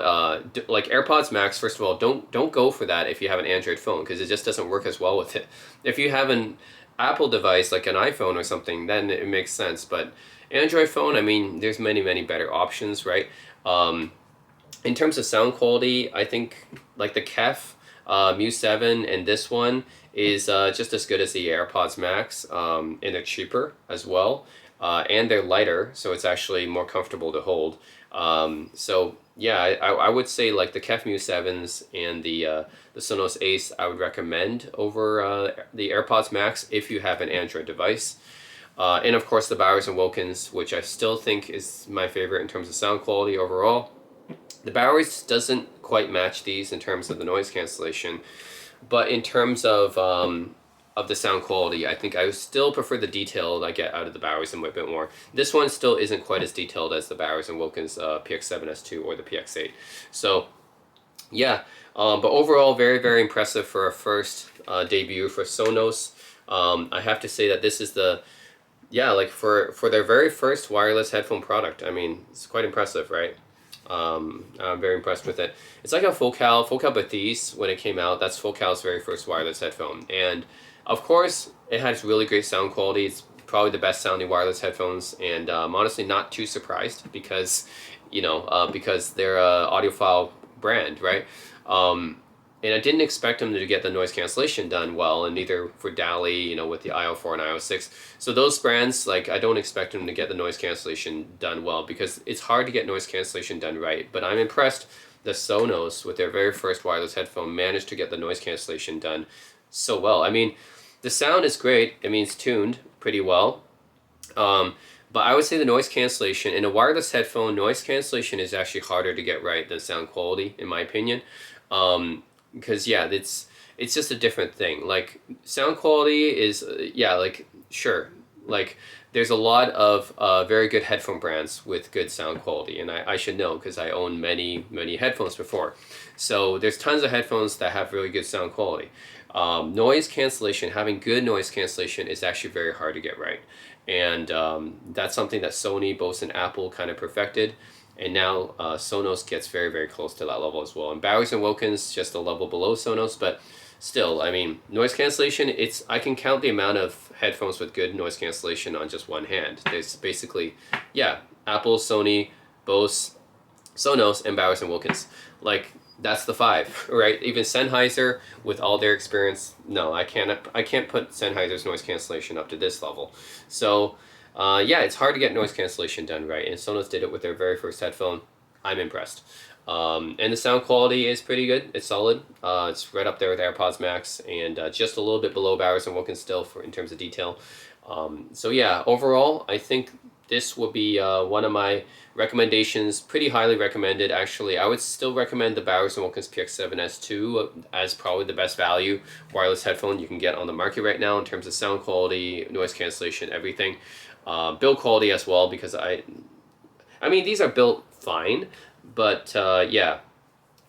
Like AirPods Max, first of all, don't go for that if you have an Android phone, because it just doesn't work as well with it. If you have an Apple device like an iPhone or something, then it makes sense. But Android phone, I mean, there's many better options, right? In terms of sound quality, I think like the KEF MU7 and this one is just as good as the AirPods Max, and they're cheaper as well, and they're lighter, so it's actually more comfortable to hold. So yeah, I would say like the KEF MU7s and the Sonos Ace I would recommend over the AirPods Max if you have an Android device. And of course the Bowers and Wilkins, which I still think is my favorite in terms of sound quality overall. The Bowers doesn't quite match these in terms of the noise cancellation, but in terms of the sound quality, I think I still prefer the detail I get out of the Bowers and a bit more. This one still isn't quite as detailed as the Bowers and Wilkins PX7S2 or the PX8. So yeah, but overall very impressive for a first debut for Sonos. I have to say that this is like for their very first wireless headphone product. I mean, it's quite impressive, right? I'm very impressed with it. It's like a Focal Bethese when it came out. That's Focal's very first wireless headphone, and of course it has really great sound quality. It's probably the best sounding wireless headphones, and I'm honestly not too surprised because because their audiophile brand, right? And I didn't expect them to get the noise cancellation done well, and neither for DALI, you know, with the IO4 and IO6. So those brands, like, I don't expect them to get the noise cancellation done well because it's hard to get noise cancellation done right. But I'm impressed the Sonos, with their very first wireless headphone, managed to get the noise cancellation done so well. I mean, the sound is great. I mean, it's tuned pretty well. But I would say the noise cancellation in a wireless headphone, noise cancellation is actually harder to get right than sound quality, in my opinion. Because yeah, it's just a different thing. Like sound quality is yeah, like sure, like there's a lot of very good headphone brands with good sound quality, and I should know because I own many headphones before. So there's tons of headphones that have really good sound quality. Noise cancellation, having good noise cancellation is actually very hard to get right. And that's something that Sony, Bose, and Apple kind of perfected. And now Sonos gets very close to that level as well. And Bowers and Wilkins just a level below Sonos, but still, I mean, noise cancellation, I can count the amount of headphones with good noise cancellation on just one hand. There's basically, yeah, Apple, Sony, Bose, Sonos, and Bowers and Wilkins. Like, that's the five, right? Even Sennheiser, with all their experience, no, I can't put Sennheiser's noise cancellation up to this level. So, yeah, it's hard to get noise cancellation done right, and Sonos did it with their very first headphone. I'm impressed. And the sound quality is pretty good. It's solid. It's right up there with AirPods Max, and just a little bit below Bowers and Wilkins still in terms of detail. So yeah, overall, I think this will be one of my recommendations. Pretty highly recommended, actually. I would still recommend the Bowers & Wilkins PX7S2 as probably the best value wireless headphone you can get on the market right now in terms of sound quality, noise cancellation, everything. Build quality as well, because I mean, these are built fine, but yeah,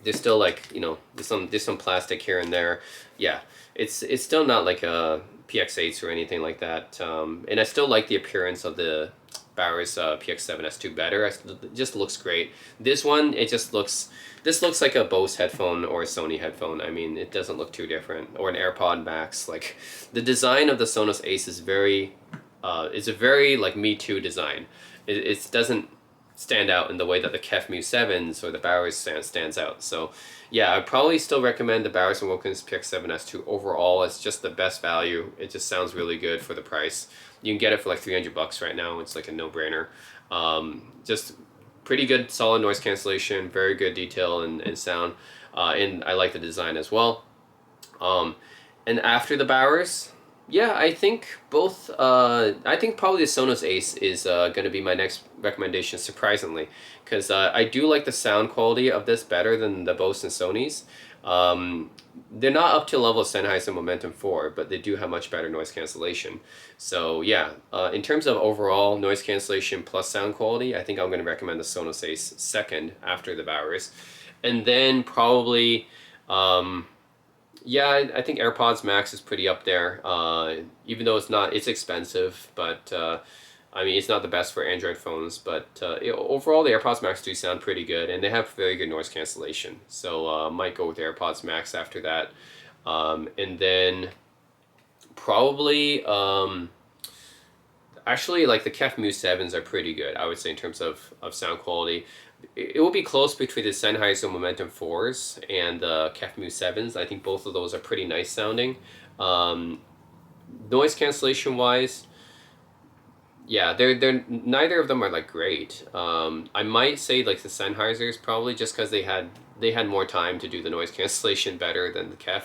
there's still, like, you know, there's some plastic here and there. Yeah, it's still not like a PX8s or anything like that. And I still like the appearance of the Bowers PX7S2 better. It just looks great. This one, this looks like a Bose headphone or a Sony headphone. I mean, it doesn't look too different. Or an AirPod Max. Like, the design of the Sonos Ace is it's a very, like, Me Too design. It doesn't stand out in the way that the KEF MU7s or the Bowers stands out. So yeah, I'd probably still recommend the Bowers & Wilkins PX7S2 overall. It's just the best value. It just sounds really good for the price. You can get it for like $300 right now. It's like a no-brainer. Just pretty good solid noise cancellation, very good detail and sound, and I like the design as well. And after the Bowers, yeah, I think both. I think probably the Sonos Ace is going to be my next recommendation, surprisingly, because I do like the sound quality of this better than the Bose and Sony's. They're not up to the level of Sennheiser Momentum 4, but they do have much better noise cancellation. So yeah, in terms of overall noise cancellation plus sound quality, I think I'm going to recommend the Sonos Ace second after the Bowers, and then probably. Yeah, I think AirPods Max is pretty up there, even though it's expensive, but I mean, it's not the best for Android phones, but overall the AirPods Max do sound pretty good, and they have very good noise cancellation, so might go with AirPods Max after that. And then probably, actually, like the KEF MU7s are pretty good, I would say, in terms of sound quality. It will be close between the Sennheiser Momentum 4s and the KEF MU7s. I think both of those are pretty nice sounding. Noise cancellation wise, yeah, they're neither of them are like great. I might say like the Sennheisers probably, just because they had more time to do the noise cancellation better than the KEF.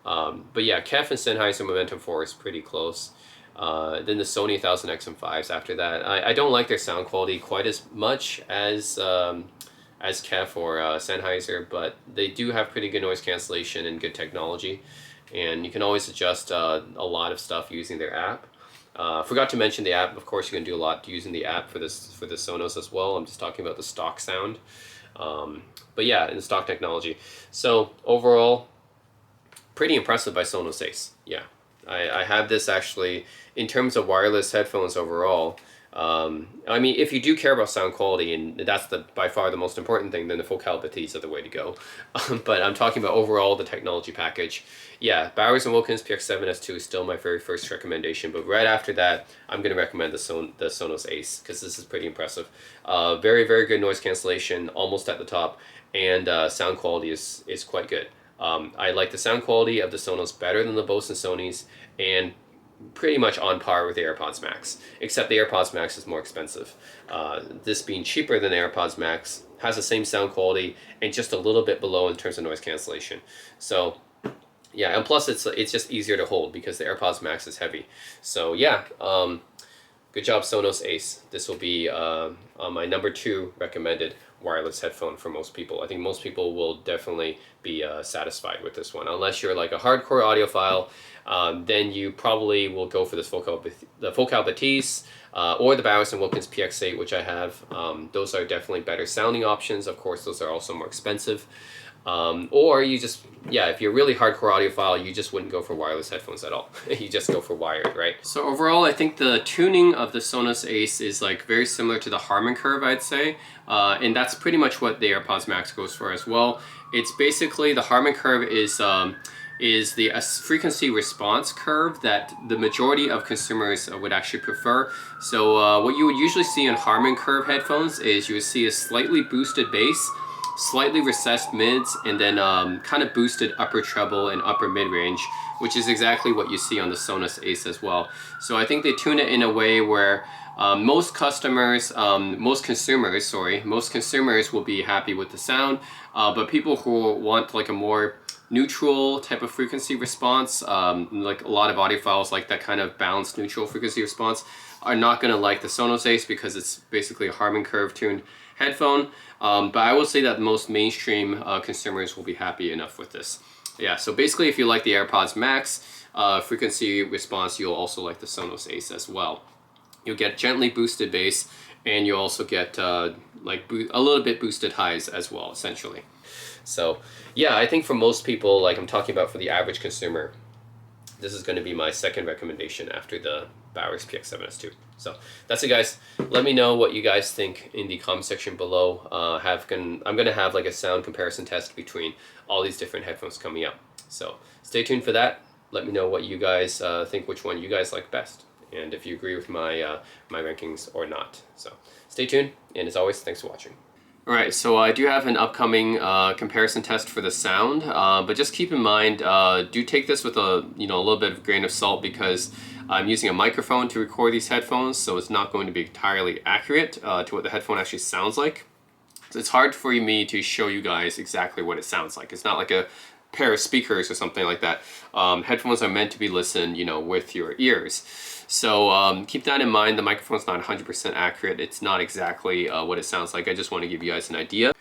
But yeah, KEF and Sennheiser Momentum 4 is pretty close. Then the Sony 1000X and 5s after that. I don't like their sound quality quite as much as KEF or Sennheiser, but they do have pretty good noise cancellation and good technology, and you can always adjust a lot of stuff using their app. Forgot to mention the app. Of course, you can do a lot using the app for the Sonos as well. I'm just talking about the stock sound, but yeah, in the stock technology. So overall, pretty impressive by Sonos Ace. Yeah. I have this actually in terms of wireless headphones overall. I mean, if you do care about sound quality, and that's by far the most important thing, then the Focalities are the way to go. But I'm talking about overall the technology package. Yeah, Bowers & Wilkins PX7S2 is still my very first recommendation, but right after that, I'm going to recommend the Sonos Ace, because this is pretty impressive. Very good noise cancellation, almost at the top, and sound quality is quite good. I like the sound quality of the Sonos better than the Bose and Sony's, and pretty much on par with the AirPods Max, except the AirPods Max is more expensive. This being cheaper than the AirPods Max, has the same sound quality and just a little bit below in terms of noise cancellation. So yeah, and plus it's just easier to hold because the AirPods Max is heavy. So yeah, good job Sonos Ace. This will be my number 2 recommended wireless headphone for most people. I think most people will definitely be satisfied with this one. Unless you're like a hardcore audiophile, then you probably will go for this the Focal Batiste or the Bowers & Wilkins PX8, which I have. Those are definitely better sounding options. Of course, those are also more expensive. Or you just, yeah, if you're really hardcore audiophile, you just wouldn't go for wireless headphones at all. You just go for wired, right? So overall, I think the tuning of the Sonos Ace is like very similar to the Harman Curve, I'd say. And that's pretty much what the AirPods Max goes for as well. It's basically, the Harman Curve is the frequency response curve that the majority of consumers would actually prefer. So what you would usually see in Harman Curve headphones is you would see a slightly boosted bass, slightly recessed mids, and then kind of boosted upper treble and upper mid-range, which is exactly what you see on the Sonos Ace as well. So I think they tune it in a way where most consumers will be happy with the sound, but people who want like a more neutral type of frequency response, like a lot of audiophiles like that kind of balanced neutral frequency response, are not going to like the Sonos Ace because it's basically a Harman Curve tuned headphone. But I will say that most mainstream consumers will be happy enough with this. Yeah, so basically if you like the AirPods Max frequency response, you'll also like the Sonos Ace as well. You'll get gently boosted bass, and you'll also get like a little bit boosted highs as well, essentially. So yeah, I think for most people, like I'm talking about for the average consumer, this is going to be my second recommendation after the Bowers PX7S2. So that's it, guys. Let me know what you guys think in the comment section below. I'm going to have like a sound comparison test between all these different headphones coming up. So stay tuned for that. Let me know what you guys think, which one you guys like best, and if you agree with my my rankings or not. So stay tuned, and as always, thanks for watching. Alright, so I do have an upcoming comparison test for the sound, but just keep in mind, do take this with a little bit of a grain of salt, because I'm using a microphone to record these headphones, so it's not going to be entirely accurate to what the headphone actually sounds like. So it's hard for me to show you guys exactly what it sounds like. It's not like a pair of speakers or something like that. Headphones are meant to be listened, with your ears. So keep that in mind. The microphone's not 100% accurate. It's not exactly what it sounds like. I just want to give you guys an idea.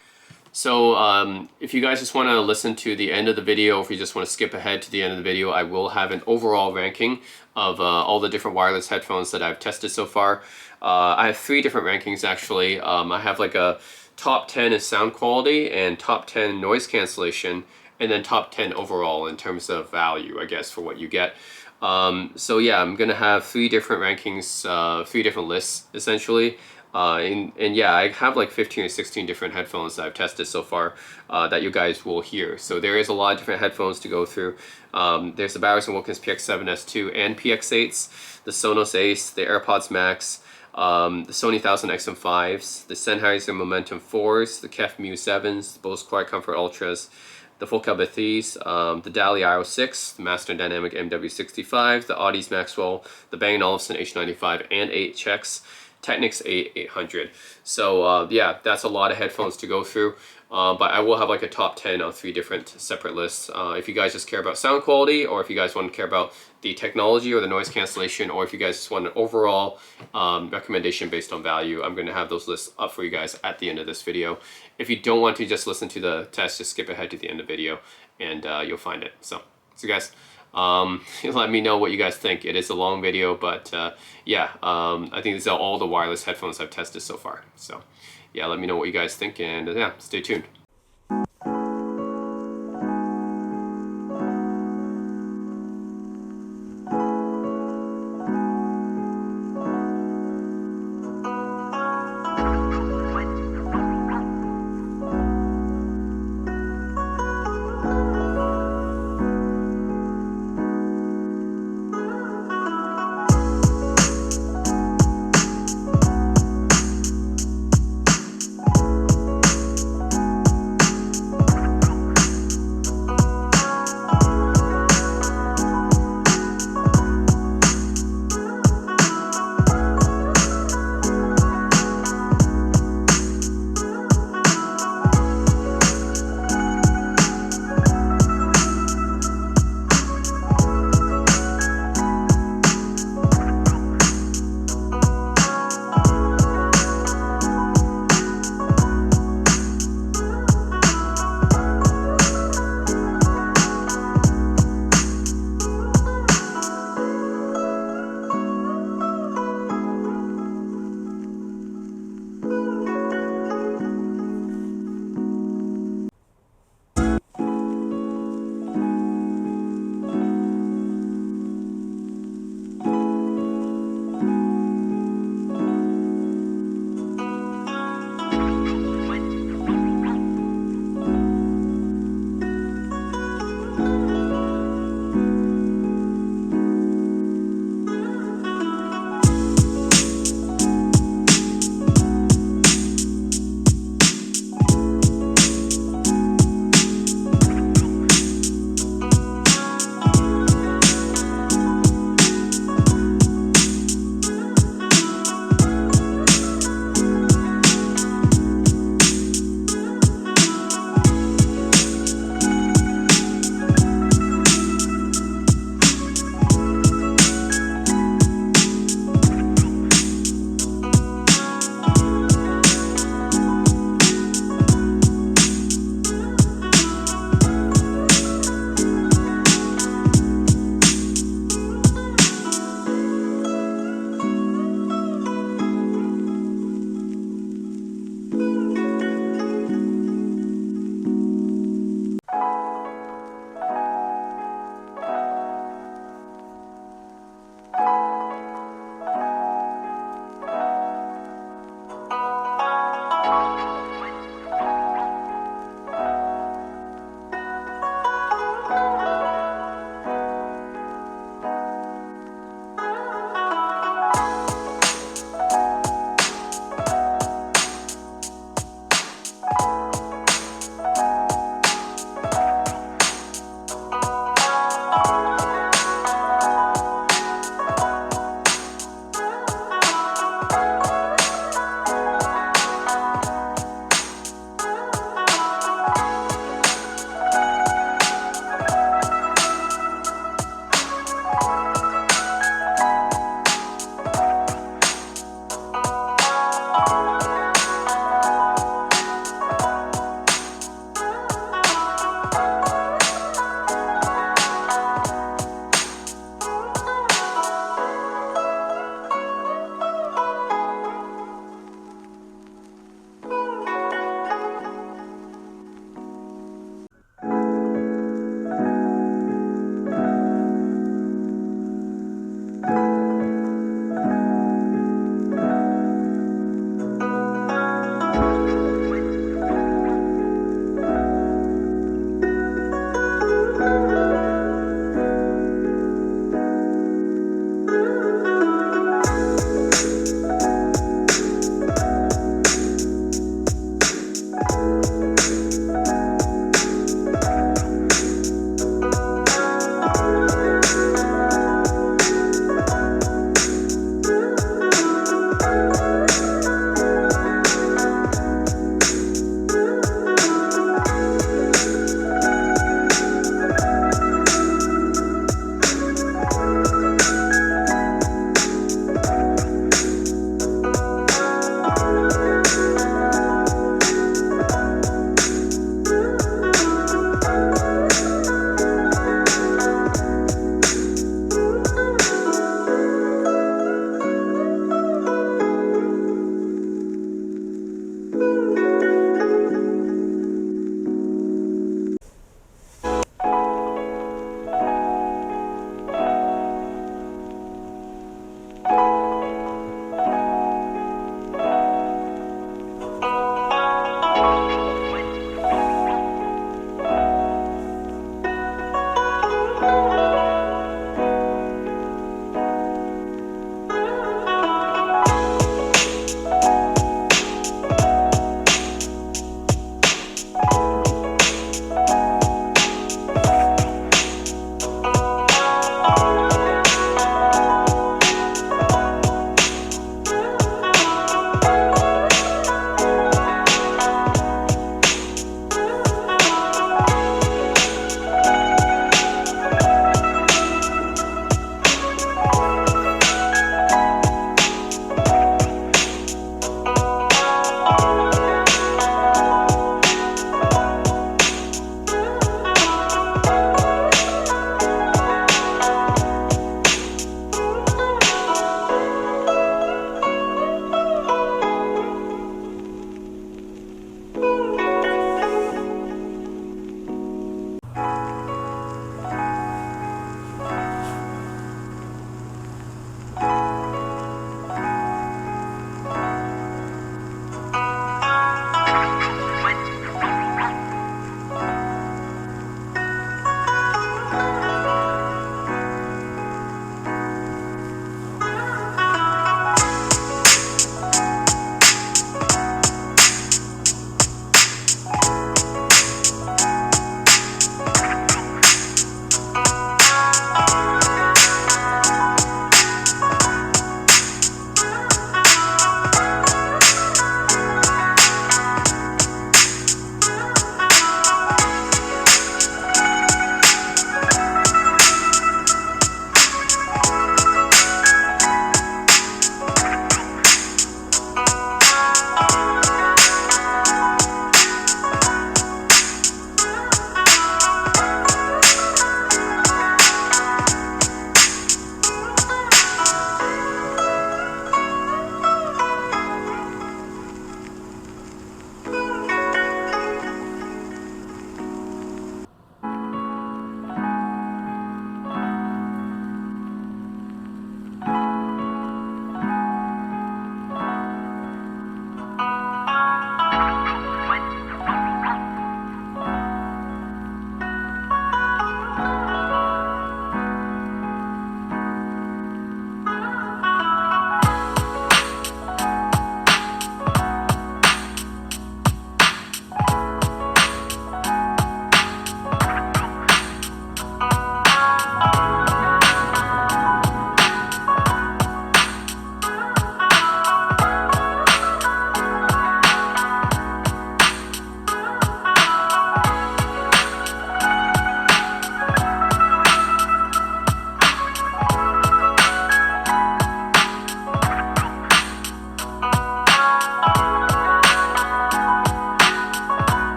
So if you guys just want to listen to the end of the video, or if you just want to skip ahead to the end of the video, I will have an overall ranking of all the different wireless headphones that I've tested so far. I have 3 different rankings actually. I have like a top 10 in sound quality, and top 10 noise cancellation, and then top 10 overall in terms of value, I guess, for what you get. So yeah, I'm gonna have 3 different rankings, 3 different lists essentially. And yeah, I have like 15 or 16 different headphones that I've tested so far that you guys will hear. So there is a lot of different headphones to go through. There's the Bowers & Wilkins PX7S2 and PX8s, the Sonos Ace, the AirPods Max, the Sony 1000XM5s, the Sennheiser Momentum 4s, the KEF MU7s, the Bose Quiet Comfort Ultras, the Focal Batiste, the Dali IO6, the Master Dynamic MW65, the Audeze Maxwell, the Bang & Olufsen H95 and HX, Technics A800. So yeah, that's a lot of headphones to go through, but I will have like a top 10 on 3 different separate lists. If you guys just care about sound quality, or if you guys want to care about the technology or the noise cancellation, or if you guys just want an overall recommendation based on value, I'm going to have those lists up for you guys at the end of this video. If you don't want to just listen to the test, just skip ahead to the end of the video, and you'll find it. So guys, let me know what you guys think. It is a long video, but yeah, I think these are all the wireless headphones I've tested so far. So yeah, let me know what you guys think, and yeah, stay tuned.